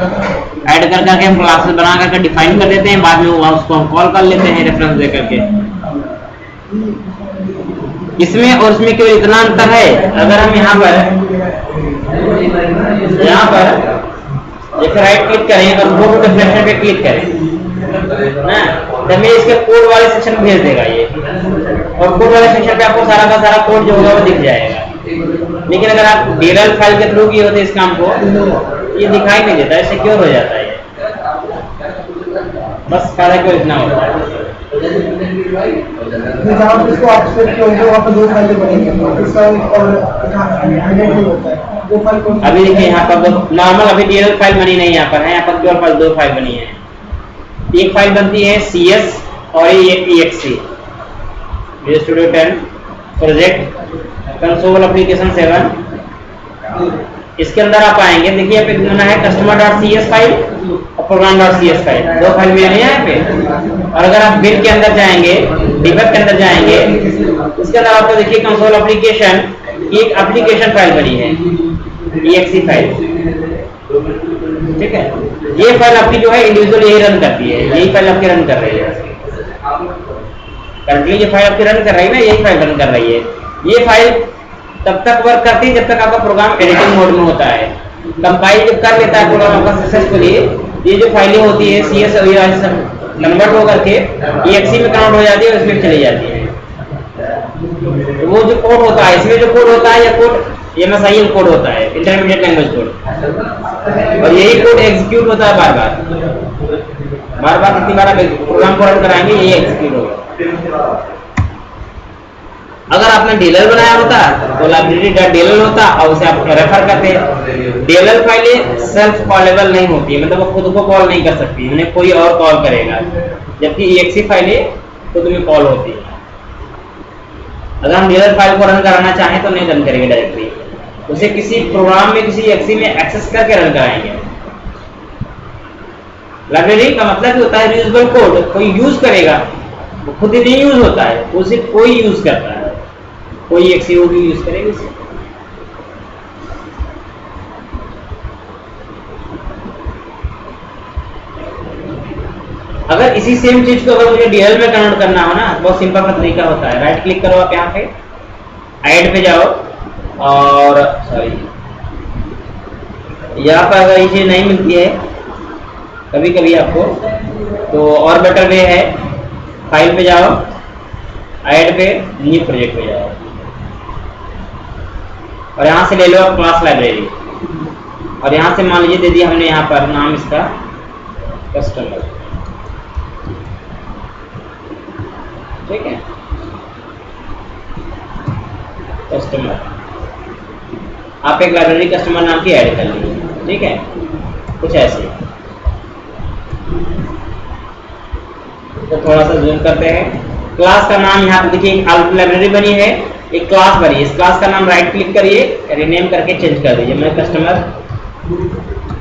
ऐड कर करके हम क्लासेस बना करके डिफाइन कर देते हैं, बाद में वो उसको हम कॉल कर लेते हैं रेफरेंस दे करके। इसमें और उसमें केवल इतना अंतर है, अगर हम यहाँ पर एक राइट क्लिक करें और गो टू डेफिनेशन पे क्लिक करें ना, तब मैं इसके कोड वाले सेक्शन भेज देगा ये, और कोड वाले सेक्शन पे आपको सारा का सारा कोड जो होगा वो दिख जाएगा। लेकिन अगर आप डीएलएल फाइल के थ्रू किए होते इस काम को, ये दिखाई नहीं देता है, सिक्योर हो जाता है। बस फायदा क्यों इतना होता है। जहाँ इसको आप सेव किए होंगे वहाँ पर दो फाइलें बनेंगी, इसका और हाईलाइट नहीं होता है वो फाइल कौन। अभी देखिए यहाँ पर नॉर्मल अभी डीएलएल फाइल बनी नहीं, यहाँ पर है, यहाँ पर केवल फाइल दो फाइल बनी है। एक फाइल बनती है CS और ये EXE, visual studio 10 project console application 7। इसके अंदर आप आएंगे, देखिए यहाँ पे बना है customer.cs फाइल और program.cs फाइल, दो फाइल मिल रही है यहाँ पे। और अगर आप बिल के अंदर जाएंगे, डिबग के अंदर जाएंगे, इसके अंदर आपको देखिए कंसोल एप्लीकेशन की एक एप्लीकेशन फाइल बनी है EXE फाइल, ठीक है। ये फाइल आपकी जो है इंडिविजुअल यही रन करती है, यही फाइल आपकी रन कर रही है करंटली, ये फाइल आपकी रन कर रही है ना, यही फाइल रन कर रही है। ये फाइल तब तक वर्क करती है जब तक आपका प्रोग्राम एडिटिंग मोड में होता है। कंपाइल जब कर लेता है प्रोग्राम आपका सक्सेसफुली, ये जो फाइलें होती है CS कन्वर्ट होकर के EXE में कन्वर्ट हो जाती है, उसमें चली जाती है। तो वो जो कोड होता है, इसमें जो कोड होता है या कोड MSIL कोड होता है, इंटरमीडिएट लैंग्वेज कोड, और यही कोड एग्जीक्यूट होता है बार बार कितनी बार आप प्रोग्राम को रन कराएंगे यही एग्जीक्यूट होगा। अगर आपने डीएलएल बनाया होता तो लाइब्रेरी डॉट डीएलएल होता और उसे आप रेफर करते। डीएलएल फाइलें सेल्फ कॉलेबल नहीं होती है, मतलब वो खुद को कॉल नहीं कर सकती, उन्हें कोई और कॉल करेगा, जबकि EXE फाइलें खुद में कॉल होती है। अगर हम डीएलएल फाइल को रन कराना चाहें तो नहीं रन करेंगे डायरेक्टली, उसे किसी प्रोग्राम में किसी EXE में एक्सेस करके रन कराएंगे। लाइब्रेरी का मतलब होता है रीयूजेबल कोड, कोई यूज करेगा, वो खुद ही नहीं यूज होता है, उसे कोई यूज करता है, कोई EXE वो भी यूज करेगा इसे। अगर इसी सेम चीज को अगर मुझे डीएलएल में कन्वर्ट करना हो ना, बहुत सिंपल का तरीका होता है। राइट क्लिक करो आप यहाँ पे, ऐड पे जाओ, और सॉरी यहाँ पर अगर ये चीज नहीं मिलती है कभी कभी आपको, तो और बेटर वे है, फाइल पे जाओ, ऐड पे, न्यू प्रोजेक्ट पे जाओ, और यहाँ से ले लो आप क्लास लाइब्रेरी, और यहाँ से मान लीजिए दे दिया हमने यहाँ पर नाम इसका कस्टमर, ठीक है, कस्टमर। आप एक लाइब्रेरी कस्टमर नाम की ऐड कर लीजिए, ठीक है, कुछ ऐसे। तो थोड़ा सा जूम करते हैं। क्लास का नाम यहाँ पे देखिए, एक लाइब्रेरी बनी है, एक क्लास बनी है, इस क्लास का नाम राइट क्लिक करिए, रीनेम करके चेंज कर दीजिए। मैं कस्टमर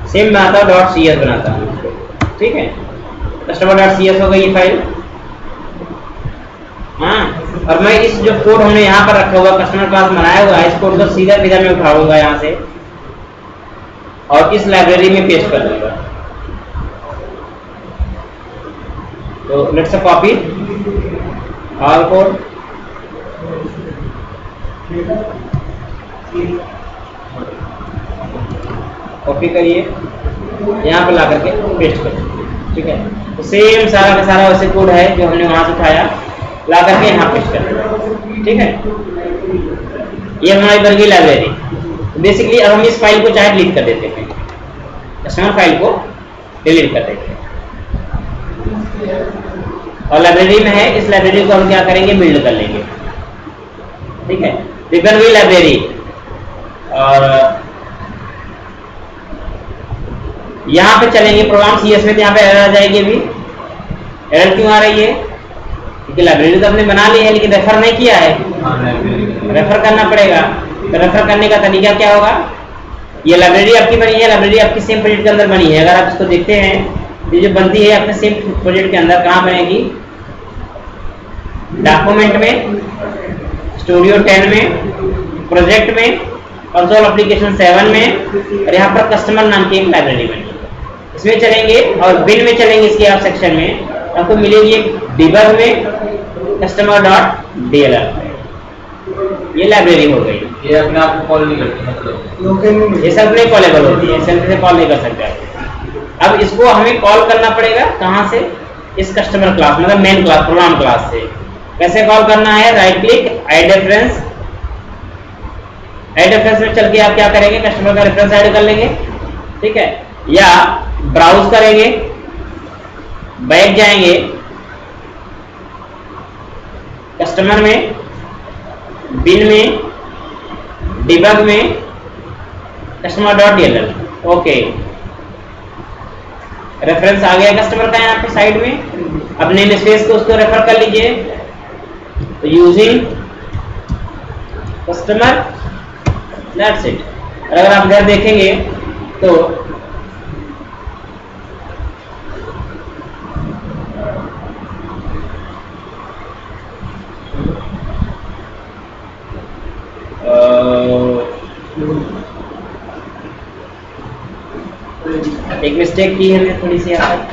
सेम बनाता हूँ .cs बनाता हूँ, ठीक है, customer.cs हो गई ये फाइल। हाँ, और मैं इस जो कोड हमने यहाँ पर रखा हुआ कस्टमर क्लास बनाया हुआ है, इस कोड को सीधा सीधा मैं उठाऊंगा यहाँ से और इस लाइब्रेरी में पेस्ट कर दूंगा। तो let's copy all code, copy करिए, यहाँ पर ला करके पेस्ट करिए, ठीक है। तो सेम सारा का सारा वैसे कोड है जो हमने वहां से उठाया, ला करके यहाँ पेस्ट कर देना, ठीक है। ये हमारी बन गई लाइब्रेरी। बेसिकली अब हम इस फाइल को चाहे डिलीट कर देते हैं, कस्टमर फाइल को डिलीट कर देते हैं, और लाइब्रेरी में है, इस लाइब्रेरी को हम क्या करेंगे, बिल्ड कर लेंगे, ठीक है। ये बन गई लाइब्रेरी। और यहाँ पे चलेंगे प्रोग्राम CS में, तो यहाँ पे एरर आ जाएगी। अभी एरर क्यों आ रही है, क्योंकि लाइब्रेरी तो हमने बना ली है लेकिन रेफर नहीं किया है, रेफर करना पड़ेगा। तो रेफर करने का तरीका क्या होगा, ये लाइब्रेरी आपकी बनी है, लाइब्रेरी आपकी सेम प्रोजेक्ट के अंदर बनी है। अगर आप इसको देखते हैं, ये जो बनती है अपने सेम प्रोजेक्ट के अंदर, कहाँ बनेगी, डॉक्यूमेंट में, स्टूडियो 10 में, प्रोजेक्ट में, कंसोल एप्लीकेशन 7 में, और यहाँ पर कस्टमर नाम की एक लाइब्रेरी बनी है, इसमें चलेंगे। और बिन में चलेंगे, इसके आप सेक्शन में आपको मिलेगी एक डिबग में customer.dll, ये लाइब्रेरी हो गई। ये अपने आप को कॉल नहीं करती, मतलब ये सब नहीं कॉलेबल होती है, सेल्फ से कॉल नहीं कर सकते आप। अब इसको हमें कॉल करना पड़ेगा कहाँ से, इस कस्टमर क्लास, मतलब मेन क्लास, प्रोग्राम क्लास से। कैसे कॉल करना है, right click, add reference. Add reference में चल के आप क्या करेंगे, कस्टमर का रेफरेंस ऐड कर लेंगे, ठीक है। या ब्राउज करेंगे, बैक जाएंगे कस्टमर में, बिन में, डिबग में, customer.dll, ओके। रेफरेंस आ गया कस्टमर का यहाँ पे साइड में। अब नेम स्पेस को उसको रेफर कर लीजिए, तो यूजिंग कस्टमर, दैट्स इट। अगर आप इधर देखेंगे तो एक मिस्टेक की है हमने थोड़ी सी यहाँ पर।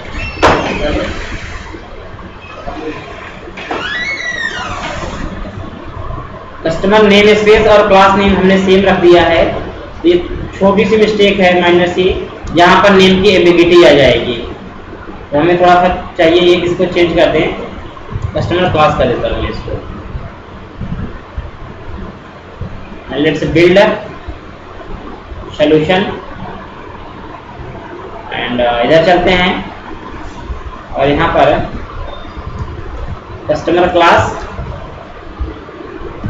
कस्टमर नेम स्पेस और क्लास नेम हमने सेम रख दिया है, ये छोटी सी मिस्टेक है, माइनर सी, यहाँ पर नेम की एम्बिग्यूटी आ जाएगी, तो हमें थोड़ा सा चाहिए ये, इसको चेंज कर दें, कस्टमर क्लास कर देता हूँ इसको। लेट्स बिल्ड सॉल्यूशन एंड इधर चलते हैं और यहाँ पर कस्टमर क्लास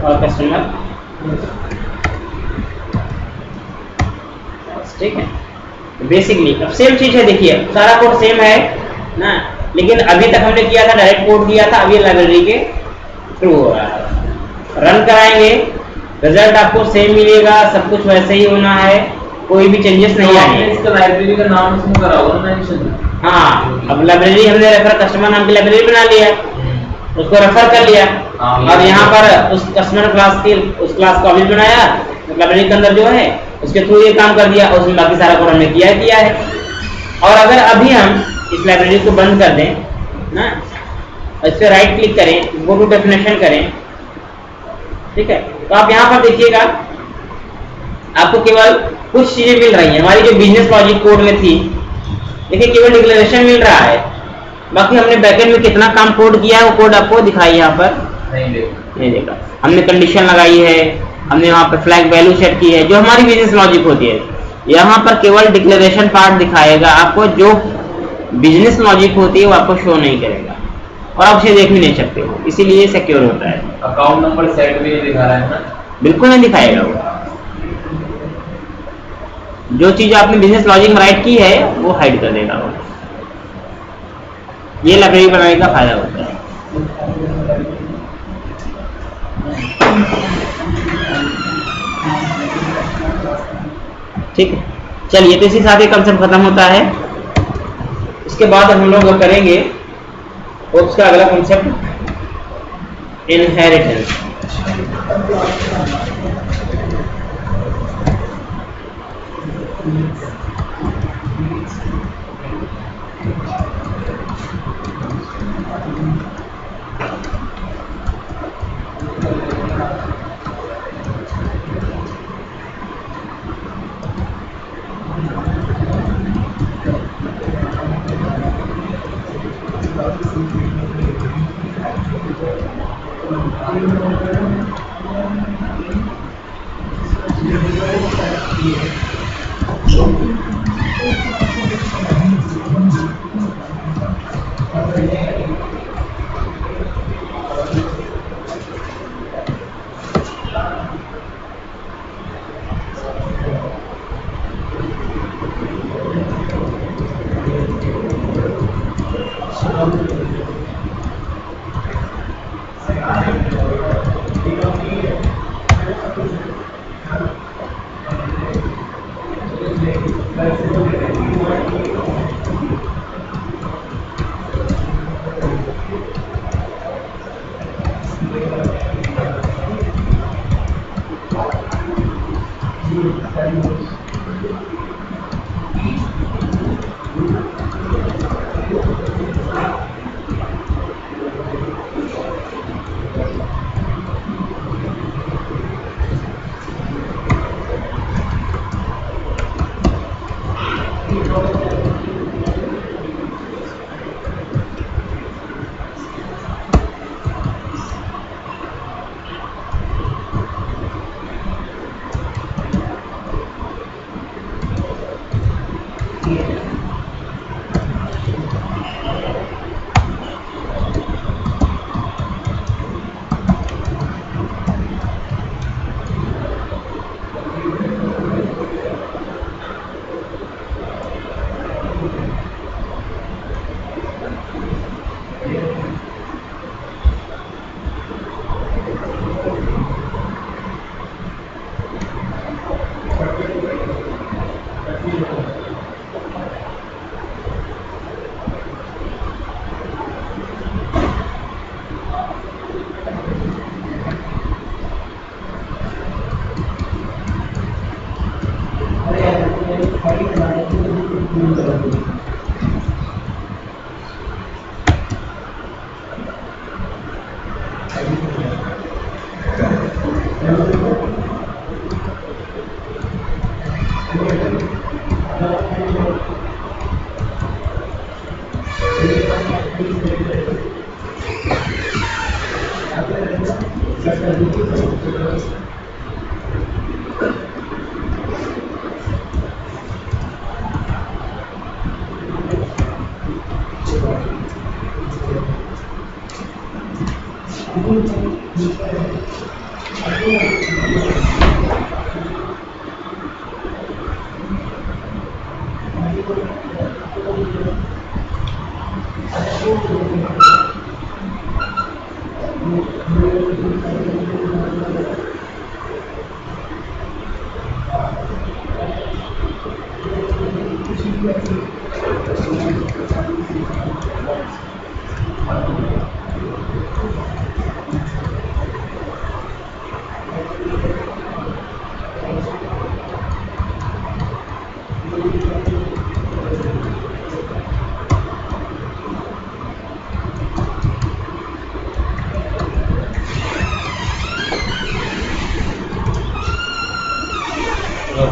और कस्टमर, ठीक है। बेसिकली अब सेम चीज है, देखिए सारा कोड सेम है ना, लेकिन अभी तक हमने किया था डायरेक्ट कोड किया था, अभी लाइब्रेरी के थ्रू हो रहा है। रन कराएंगे, रिजल्ट आपको सेम मिलेगा, सब कुछ वैसे ही होना है, कोई भी चेंजेस नहीं आएंगे। इसका लाइब्रेरी का नाम इसमें करा होगा ना मेंशन। हाँ, अब लाइब्रेरी हमने रेफर कस्टमर नाम की लाइब्रेरी बना लिया, उसको रेफर कर लिया, और यहाँ पर उस कस्टमर क्लास की, उस क्लास को अभी बनाया लाइब्रेरी के अंदर जो है, उसके थ्रू ये काम कर दिया, उसमें बाकी सारा कोड हमने किया है। और अगर अभी हम इस लाइब्रेरी को बंद कर दें ना, इस पर राइट क्लिक करें, गो टू डेफिनेशन करें, ठीक है, तो आप यहाँ पर देखिएगा आपको केवल कुछ चीजें मिल रही हैं। हमारी जो बिजनेस लॉजिक कोड में थी, देखिए केवल डिक्लेरेशन मिल रहा है, बाकी हमने बैकएंड में कितना काम कोड किया है वो कोड आपको दिखाई यहाँ पर नहीं देखा। हमने कंडीशन लगाई है, हमने वहाँ पर फ्लैग वैल्यू सेट की है, जो हमारी बिजनेस लॉजिक होती है। यहाँ पर केवल डिक्लेरेशन पार्ट दिखाएगा आपको, जो बिजनेस लॉजिक होती है वो आपको शो नहीं करेगा, और आप उसे देख भी नहीं सकते हो, इसीलिए सिक्योर होता है। अकाउंट नंबर सेट भी दिखा रहा है ना, बिल्कुल नहीं दिखाएगा वो, जो चीज आपने बिजनेस लॉजिक में राइट की है वो हाइड कर देगा वो। ये लाइब्रेरी बनाने का फायदा होता है। ठीक है, चलिए, तो इसी साथ ये कंसेप्ट खत्म होता है। इसके बाद हम लोग करेंगे उसका अगला कंसेप्ट इनहेरिटेंस। और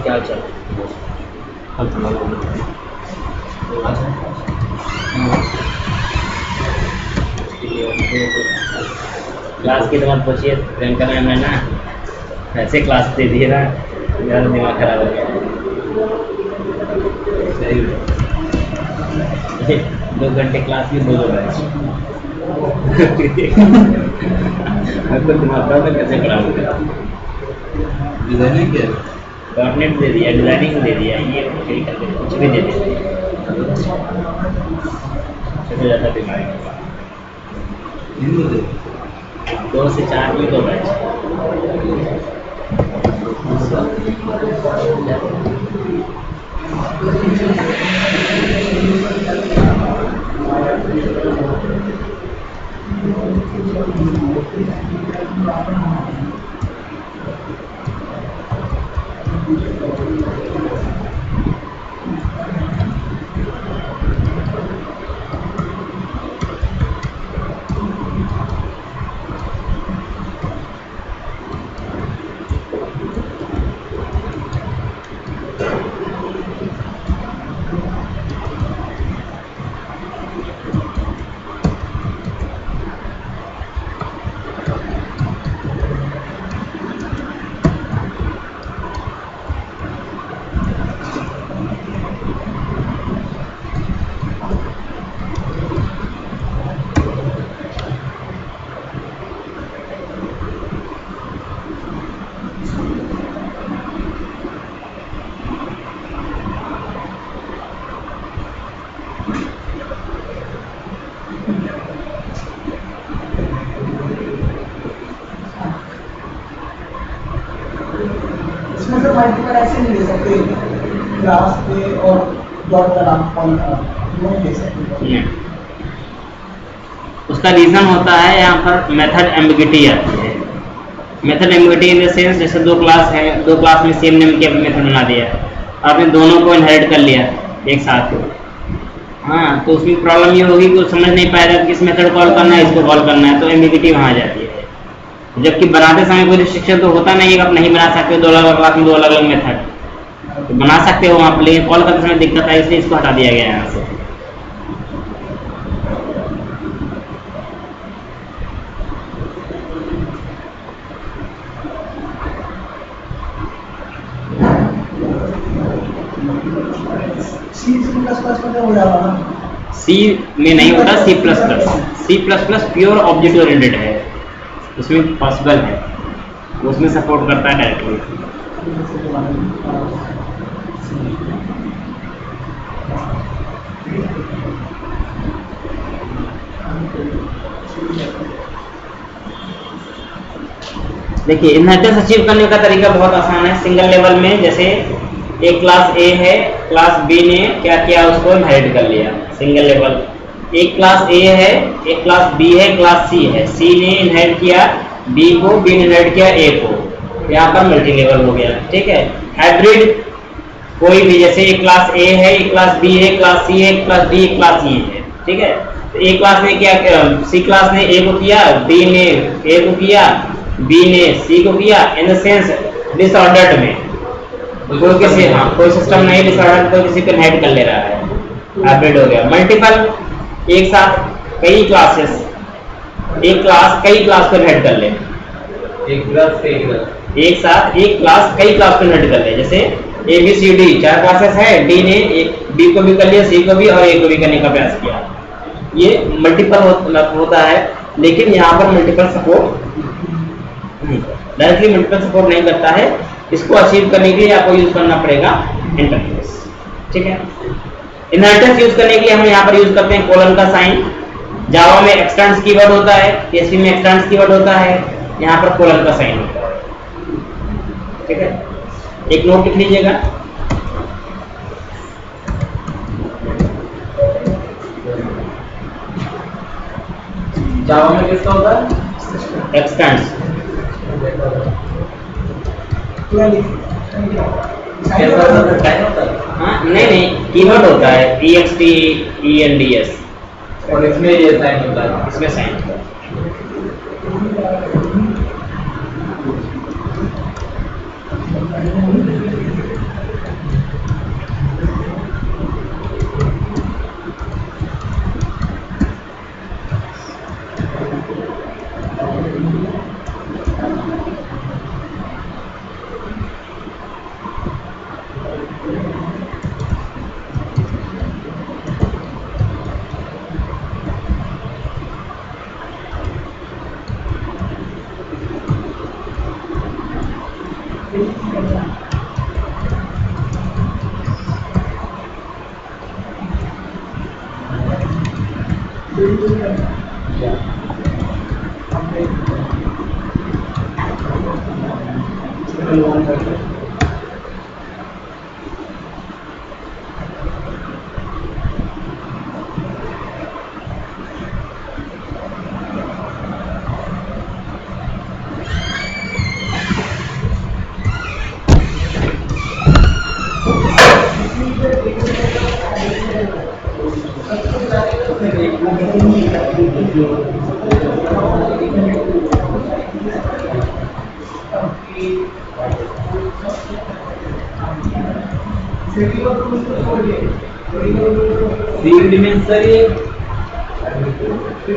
क्या चल क्लास की तो मत पूछिए, प्रियंका मैम ने ना ऐसे क्लास दे दिए ना, मेरा तो दिमाग खराब हो गया। सही 2 घंटे क्लास की 2 बैच आपको दिमाग खराब है, कैसे पढ़ाऊंगा? डिजाइनिंग क्या डॉटनेट दे दिया, डिजाइनिंग दे दिया, ये फिर करके कुछ भी दे दिया, सबसे ज़्यादा बीमारी 2 से 4 में 2 बैच। इसमें से मल्टीपल ऐसे नहीं दे सकते, क्लास पे और डॉट का नाम पॉइंट नहीं दे सकते। उसका रीजन होता है यहाँ पर मेथड एम्बिग्यूटी आती है। Method ambiguity in the sense जैसे दो क्लास है, दो क्लास में सेम नेम के मेथड बना दिया, आपने दोनों को इनहेरिट कर लिया एक साथ। हाँ, तो उसमें प्रॉब्लम ये होगी कि वो समझ नहीं पाएगा किस मेथड कॉल करना है, इसको कॉल करना है, तो एम्बिग्यूटी वहाँ आ जाती है। जबकि बनाते समय कोई रिस्ट्रिक्शन तो होता नहीं है कि आप नहीं बना सकते दो अलग अलग क्लास में दो अलग अलग मेथड, तो बना सकते हो आप, लेकिन कॉल करते समय दिक्कत है, इसलिए इसको हटा दिया गया है यहाँ से। C++ में हो जाएगा ना? सी में नहीं होता, C plus plus. C plus plus pure object oriented है, उसमें पॉसिबल है, उसमें सपोर्ट करता है डायरेक्टली। देखिए, इनहेरिटेंस अचीव करने का तरीका बहुत आसान है। सिंगल लेवल में जैसे एक क्लास ए है, क्लास बी ने क्या किया, उसको इनहेरिट कर लिया सिंगल लेवल। एक क्लास ए है, एक क्लास बी है, क्लास सी है, सी ने इनहेरिट किया बी को, बी ने इनहेरिट किया ए को, यहाँ पर मल्टी लेवल हो गया। ठीक है, हाइब्रिड कोई भी, जैसे एक क्लास ए है, एक क्लास बी है, क्लास सी है, क्लास डी, क्लास ई है। ठीक है, तो ए क्लास ने क्या, सी क्लास ने ए को किया, डी ने ए को किया, बी ने सी को किया, इन द सेंस डिसऑर्डर्ड में। कोई किसी, हाँ, कोई सिस्टम नहीं डिसऑर्डर, कोई किसी को इनहेरिट कर ले रहा है, हाइब्रिड हो गया। मल्टीपल, एक साथ कई क्लासेस, एक क्लास कई क्लास को इनहेरिट कर ले, एक साथ एक क्लास कई क्लास को इनहेरिट कर ले। जैसे A B C D 4 classes है, डी ने बी को भी कर लिया, सी को भी और ए को भी करने का प्रयास किया। ये मल्टीपल होता है, लेकिन यहाँ पर multiple support directly multiple support नहीं करता है। इसको अचीव करने के लिए आपको यूज करना पड़ेगा इंटरफेस। ठीक है, इनहेरिटेंस यूज करने के लिए हम यहाँ पर यूज करते हैं कोलन का साइन। जावा में एक्सटेंड्स कीवर्ड होता है, पीएचपी में एक्सटेंड्स कीवर्ड होता है, यहाँ पर कोलन का साइन होता है। ठीक है, एक नोट लिख लीजिएगा। जावा में किसका होता है? एक्सटेंड्स। हाँ, नहीं, कीवर्ड होता है EXT ENDS, और इसमें ये साइन होता है, इसमें साइन होता है।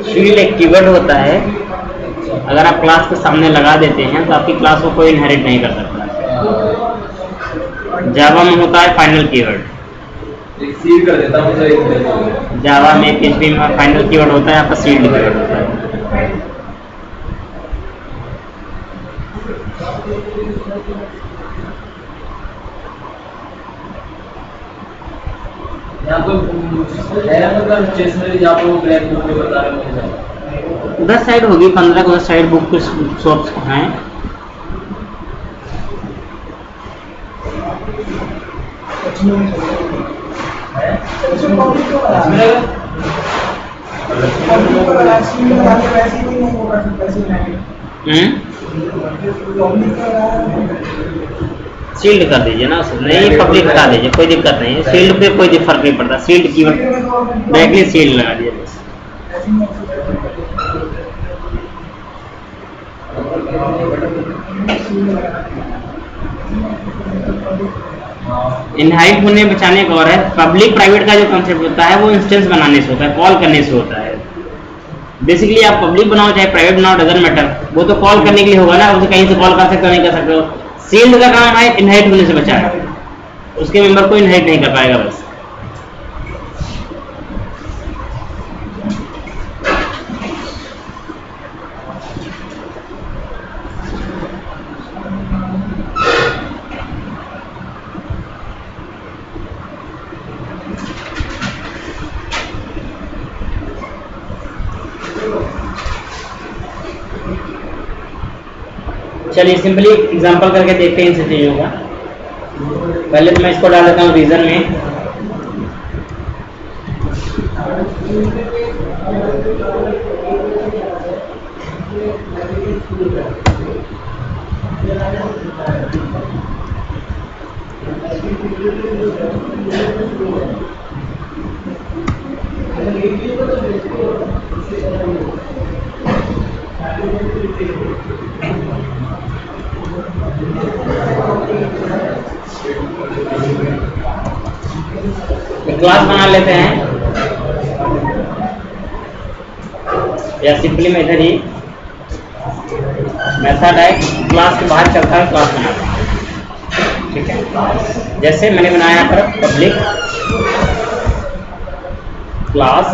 शील्ड एक कीवर्ड होता है, अगर आप क्लास के सामने लगा देते हैं तो आपकी क्लास को कोई इनहेरिट नहीं कर सकता। जावा में होता है फाइनल कीवर्ड, सील कर देता हूं। जावा में PHP में फाइनल कीवर्ड होता है, आपका शील्ड कीवर्ड होता है। यहाँ कोई है मतलब स्टेशनरी जहाँ पे वो ब्लैक बुक में बता रहे हैं? 10 साइड होगी, 15 को 10 साइड बुक के शॉप्स हैं। शील्ड कर दीजिए ना उसे, नहीं पब्लिक हटा दीजिए, कोई दिक्कत नहीं है। शील्ड पे कोई फर्क नहीं पड़ता, शील्ड की डायरेक्टली शील्ड लगा दीजिए बस। इनहाइट होने बचाने का और है। पब्लिक प्राइवेट का जो कॉन्सेप्ट होता है वो इंस्टेंस बनाने से होता है, कॉल करने से होता है। बेसिकली आप पब्लिक बनाओ चाहे प्राइवेट बनाओ, डजंट मैटर, वो तो कॉल करने के लिए होगा ना, उसे कहीं से कॉल कर सकते हो नहीं कर सकते हो। सील्ड का काम है इनहाइट होने से बचाना, उसके मेंबर को इनहाइट नहीं कर पाएगा बस। चलिए सिंपली एग्जांपल करके देखते हैं इन सब चीज़ों का। पहले तो मैं इसको डाल देता हूँ रीजन में। क्लास बना लेते हैं या सिंपली मैं इधर ही मेथड है, क्लास के बाहर चलता है, क्लास बनाते हैं। ठीक है, जैसे मैंने बनाया यहाँ पर public class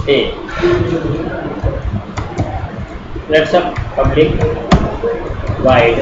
A, let's up public wide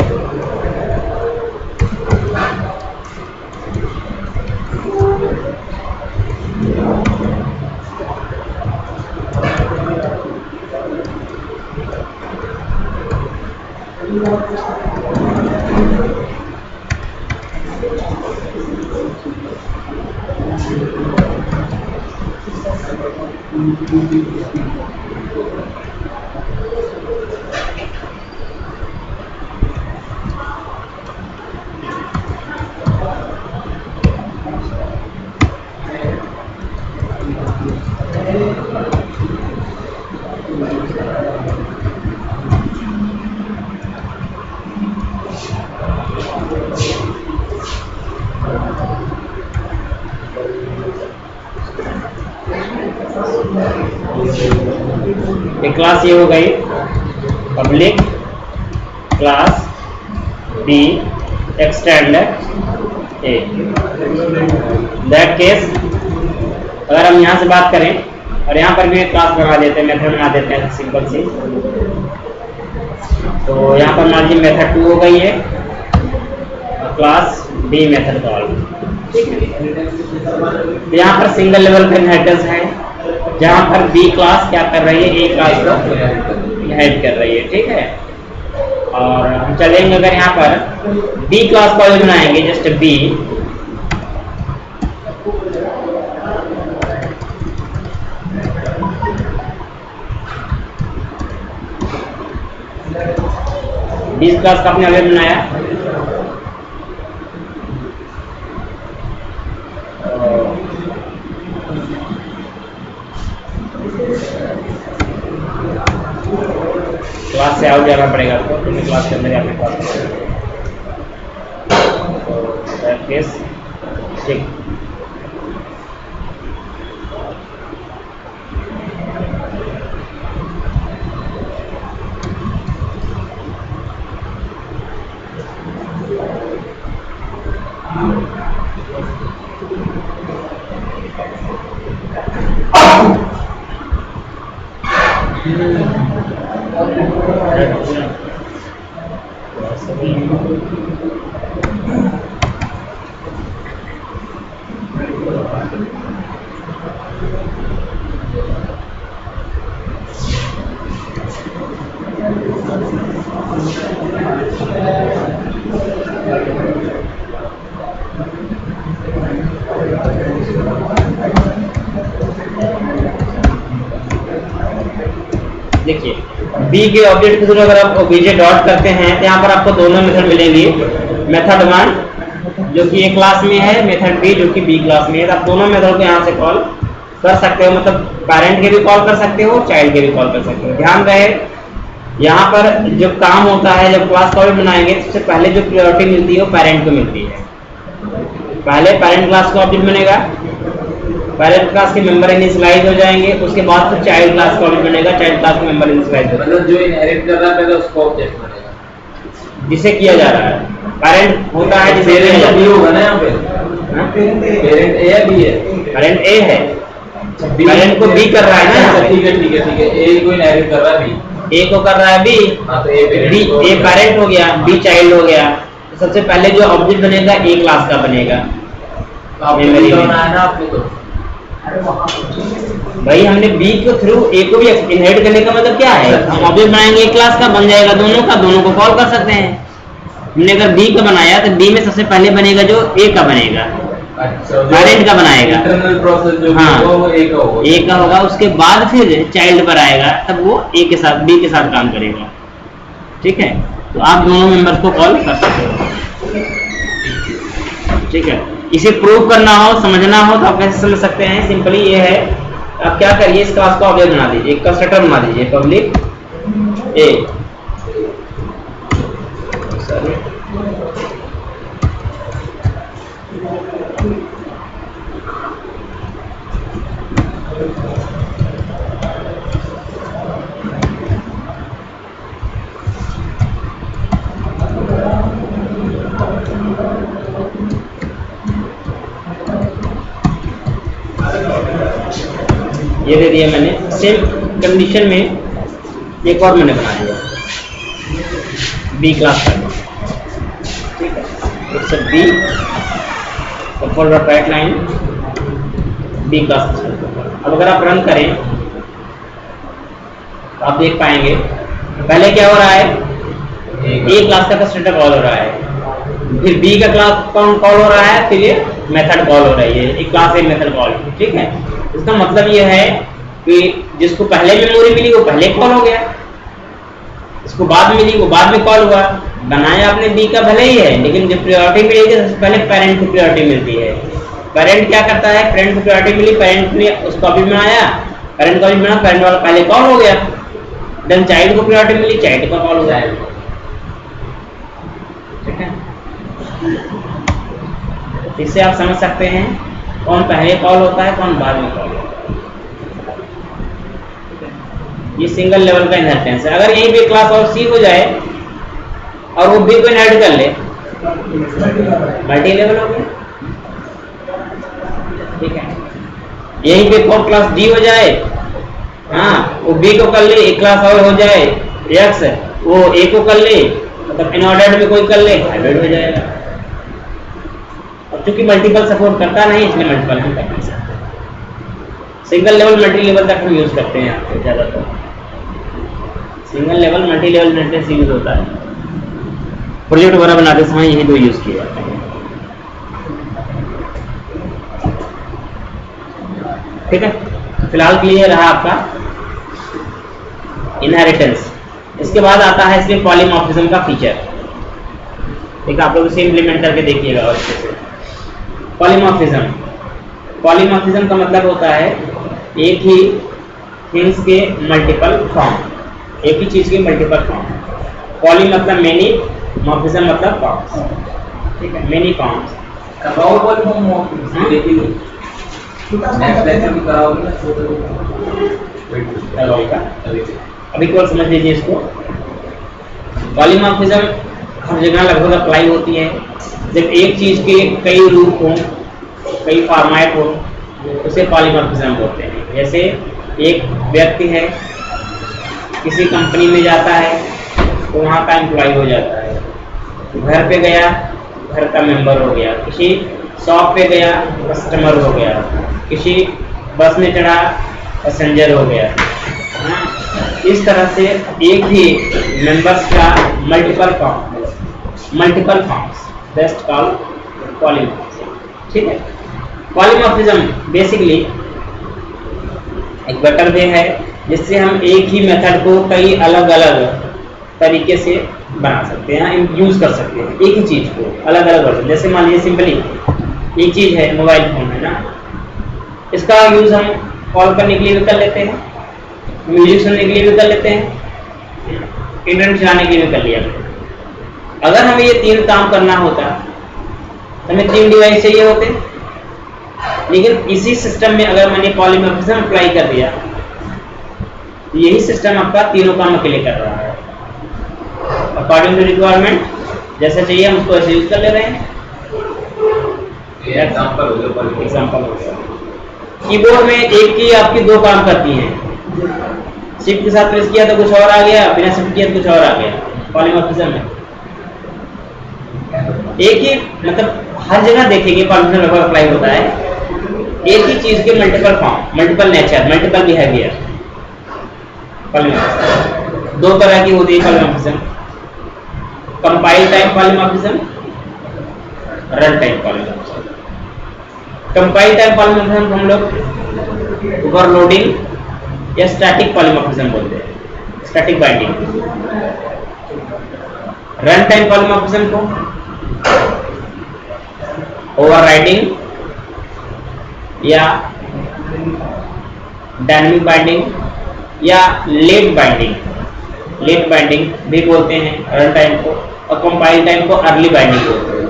class ये हो गई public class be extend A. That case अगर हम यहाँ से बात करें और यहाँ पर भी एक क्लास बना देते हैं, मेथड बना देते हैं सिंपल सी, तो यहाँ पर मान लीजिए मेथड 2 हो गई है और क्लास बी मेथड कॉल। तो यहाँ पर सिंगल लेवल का इनहेरिटेंस है जहाँ पर बी क्लास क्या कर रही है, ए क्लास को इनहेरिट कर रही है। ठीक है, और हम चलेंगे अगर यहाँ पर बी क्लास कॉल बनाएंगे, जस्ट बी क्लास का आपने अगर बनाया क्लास से आउट जाना पड़ेगा आपको, तो क्लास के अंदर ही आपके पास केस। ठीक, देखिए बी के ऑब्जेक्ट के थ्रू अगर आप ओबीजे डॉट करते हैं तो यहाँ पर आपको दोनों मेथड मिलेंगे, मेथड 1 जो कि ए क्लास में है, मेथड बी जो कि बी क्लास में है। तो आप दोनों मेथड को यहाँ से कॉल कर सकते हो, मतलब पेरेंट के भी कॉल कर सकते हो, चाइल्ड के भी कॉल कर सकते हो। ध्यान रहे यहाँ पर जब काम होता है, जब क्लास का ऑब्जेक्ट बनाएंगे सबसे पहले जो प्रायोरिटी मिलती है वो पेरेंट को मिलती है। पहले पेरेंट क्लास का ऑब्जेक्ट बनेगा, पेरेंट क्लास के मेंबर इनिशियलाइज हो जाएंगे, उसके बाद फिर चाइल्ड क्लास का ऑब्जेक्ट बनेगा, चाइल्ड क्लास के मेंबर इनिशियलाइज हो मतलब जो इनहेरिट कर रहा है पहले उसको ऑब्जेक्ट बनेगा जिसे किया जा रहा है। पेरेंट होता है जिसे किया जा रहा बी होगा ना यहाँ पे, है, पेरेंट ए है बी है, पेरेंट ए है, पेरेंट को बी कर रहा है ना यहाँ पे। ठीक है ठीक है ठीक है, ए को इनहेरिट कर रहा है बी, ए को कर रहा है बी, हाँ तो ए बी ए पेरेंट हो गया, बी चाइल्ड हो गया। तो सबसे पहले जो ऑब्जेक्ट बनेगा ए क्लास का बनेगा। आपने भी बनाया ना आपने तो भाई हमने बी के थ्रू ए को भी इनहेरिट करने का मतलब क्या है, हम ऑब्जेक्ट बनाएंगे ए क्लास का, बन जाएगा दोनों का, दोनों को कॉल कर सकते हैं। हमने अगर बी का बनाया तो बी में सबसे पहले बनेगा जो ए का बनेगा, अच्छा पेरेंट का बनाएगा, इंटरनल प्रोसेस जो हाँ, होगा वो ए का होगा, ए का होगा। उसके बाद फिर चाइल्ड पर आएगा, तब वो ए के साथ बी के साथ काम करेगा। ठीक है, तो आप दोनों मेंबर्स को कॉल कर सकते हो। ठीक है, इसे प्रूव करना हो, समझना हो तो आप कैसे समझ सकते हैं, सिंपली ये है, आप क्या करिए इस क्लास को ऑब्जेक्ट बना दीजिए, एक कंस्ट्रक्टर बना दीजिए पब्लिक ए, ये दे दिया मैंने। सेम कंडीशन में एक और मैंने बना दिया बी क्लास का, ठीक है, it's a B for right line B class. अब अगर आप रन करें तो आप देख पाएंगे पहले क्या हो रहा है, ए क्लास का कंस्ट्रक्टर कॉल हो रहा है, फिर बी का क्लास कॉल हो रहा है, फिर ये मेथड कॉल हो रही है, एक क्लास एक मेथड कॉल। ठीक है, इसका मतलब ये है कि जिसको पहले मेमोरी मिली वो पहले कॉल हो गया, इसको बाद में मिली वो बाद में कॉल हुआ। बनाया आपने बी का भले ही है, लेकिन जब प्रायोरिटी मिली है सबसे पहले पेरेंट को प्रायोरिटी मिलती है। पेरेंट क्या करता है, पेरेंट को प्रायोरिटी मिली, पेरेंट ने उसको अभी बनाया, पेरेंट का भी बना, पेरेंट वाला पहले कॉल हो गया। देन चाइल्ड को प्रायोरिटी मिली, चाइल्ड का कॉल हो गया। ठीक है, इससे आप समझ सकते हैं कौन पहले कॉल होता है, कौन बाद में कॉल होता है। ये सिंगल लेवल का इनहेरिटेंस है। अगर यहीं पे क्लास और सी हो जाए और वो बी को इनहेरिट कर ले, मल्टी लेवल हो गया। ठीक है, यहीं पे और क्लास डी हो जाए, हाँ, वो बी को कर ले, एक क्लास और हो जाए एक्स, वो ए को कर ले, मतलब इनऑर्डर्ड में कोई कर ले, हाइब्रिड हो जाएगा। अब चूंकि मल्टीपल सपोर्ट करता नहीं, इसलिए मल्टीपल हम कर नहीं सकते। सिंगल लेवल मल्टी लेवल तक हम यूज करते हैं आपको ज्यादातर, single level multi level inheritance use होता है। प्रोजेक्ट वगैरह बनाते समय यही दो यूज किए जाते हैं। ठीक है, फिलहाल क्लियर रहा आपका इनहेरिटेंस। इसके बाद आता है इसमें पॉलीमॉर्फिज्म का फीचर। ठीक है, आप लोग इसे इंप्लीमेंट करके देखिएगा। और अच्छे से पॉलीमॉर्फिज्म, पॉलीमॉर्फिज्म का मतलब होता है एक ही थिंग्स के मल्टीपल फॉर्म, एक ही चीज के मल्टीपल फॉर्म। पॉली मतलब मेनी, मॉर्फिज्म मतलब फॉर्म्स। ठीक है, मेनी फॉर्म्स। कराओ पॉलीमॉर्फिज्म देखिए, नेक्स्ट लेक्चर में कराओगे ना, अभी केवल समझ लीजिए इसको। पॉलीमॉर्फिज्म हर जगह लगभग अप्लाई होती है। जब एक चीज के कई रूप हों, कई फॉर्मेट हो, उसे पॉलीमॉर्फिज्म बोलते हैं। जैसे एक व्यक्ति है, किसी कंपनी में जाता है तो वहाँ का एम्प्लॉय हो जाता है, घर पे गया घर का मेंबर हो गया, किसी शॉप पे गया कस्टमर हो गया, किसी बस में चढ़ा पैसेंजर हो गया। इस तरह से एक ही मेंबर्स का multiple forms best call polymorphism. ठीक है, पॉलीमॉर्फिज्म बेसिकली एक बेटर वे है जिससे हम एक ही मेथड को कई अलग अलग तरीके से बना सकते हैं, यूज कर सकते हैं एक ही चीज को अलग अलग वर्जन। जैसे मान लीजिए सिंपली एक चीज है मोबाइल फोन है ना, इसका यूज हम कॉल करने के लिए भी कर लेते हैं, म्यूजिक सुनने के लिए भी कर लेते हैं, इंटरनेट चलाने के लिए भी कर लिया। अगर हमें ये 3 काम करना होता तो हमें 3 डिवाइस चाहिए होते, लेकिन इसी सिस्टम में अगर मैंने पॉलीमॉर्फिज्म अप्लाई कर दिया तो यही सिस्टम आपका तीनों काम अकेले कर रहा है। अकॉर्डिंग टू रिक्वायरमेंट जैसा चाहिए हम उसको ऐसे यूज कर ले रहे हैं। एग्जांपल हो गया कीबोर्ड में एक की आपकी 2 काम करती हैं, शिफ्ट के साथ प्रेस किया तो कुछ और आ गया, बिना शिफ्ट किया तो कुछ और आ गया। पॉलीमॉर्फिज्म में एक ही मतलब हर जगह देखेंगे पॉलीमॉर्फिज्म लगभग अप्लाई होता है, एक ही चीज के multiple form, multiple nature, multiple behaviour. Polymorphism 2 तरह की होती है polymorphism, compile time polymorphism, run time polymorphism. Compile time polymorphism हम लोग ओवरलोडिंग या स्टैटिक पॉलीमॉर्फिज्म बोलते हैं, static binding. Run time polymorphism को ओवरराइडिंग या डायनामिक बाइंडिंग या लेट बाइंडिंग भी बोलते हैं रन टाइम को, और कंपाइल टाइम को अर्ली बाइंडिंग बोलते हैं।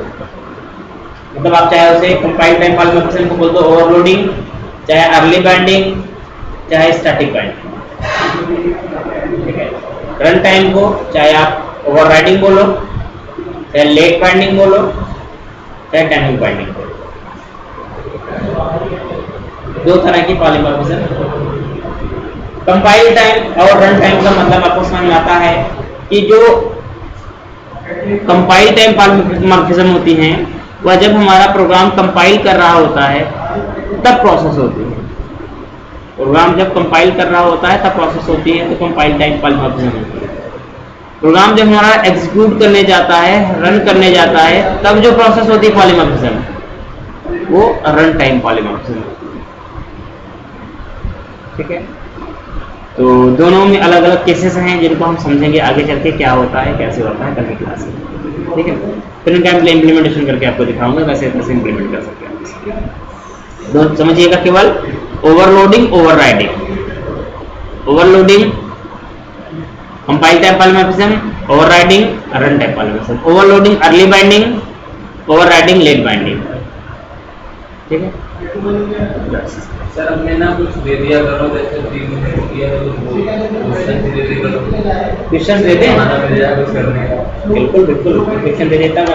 मतलब आप चाहे उसे कंपाइल टाइम पॉलीमॉर्फिज्म को बोल दो ओवरलोडिंग, चाहे अर्ली बाइंडिंग, चाहे स्टैटिक बाइंडिंग। ठीक है, रन टाइम को चाहे आप ओवरराइडिंग बोलो, चाहे लेट बाइंडिंग बोलो, चाहे डायनामिक बाइंडिंग बोलो। 2 तरह की पॉलीमॉर्फिज्म। कंपाइल टाइम और रन टाइम का मतलब आपको समझ में आता है कि जो कंपाइल टाइम पॉलीमॉर्फिज्म होती हैं वह जब हमारा प्रोग्राम कंपाइल कर रहा होता है तब प्रोसेस होती है। प्रोग्राम जब कंपाइल कर रहा होता है तब प्रोसेस होती है, तो कंपाइल टाइम पॉलीमॉर्फिज्म होती है। प्रोग्राम जब हमारा एग्जीक्यूट करने जाता है, रन करने जाता है, तब जो प्रोसेस होती है पॉलीमॉर्फिज्म वो रन टाइम पॉलीमॉर्फिज्म होती है। ठीक है, तो दोनों में अलग अलग केसेस हैं जिनको हम समझेंगे आगे चल के क्या होता है, कैसे होता है कल की क्लास में। ठीक है, फिर उनका इम्प्लीमेंटेशन करके आपको दिखाऊंगा वैसे कैसे इम्प्लीमेंट कर सकते हैं। दो समझिएगा, केवल overloading overloading compile time polymorphism, overriding run time polymorphism. Overloading early binding, overriding late binding. ठीक है सर, हमने ना कुछ दे दिया करो, जैसे 3 मिनट किया तो क्वेश्चन दे दिया करो, क्वेश्चन दे दें, खाना मिल जाएगा कुछ करने का। बिल्कुल क्वेश्चन दे देता हूँ।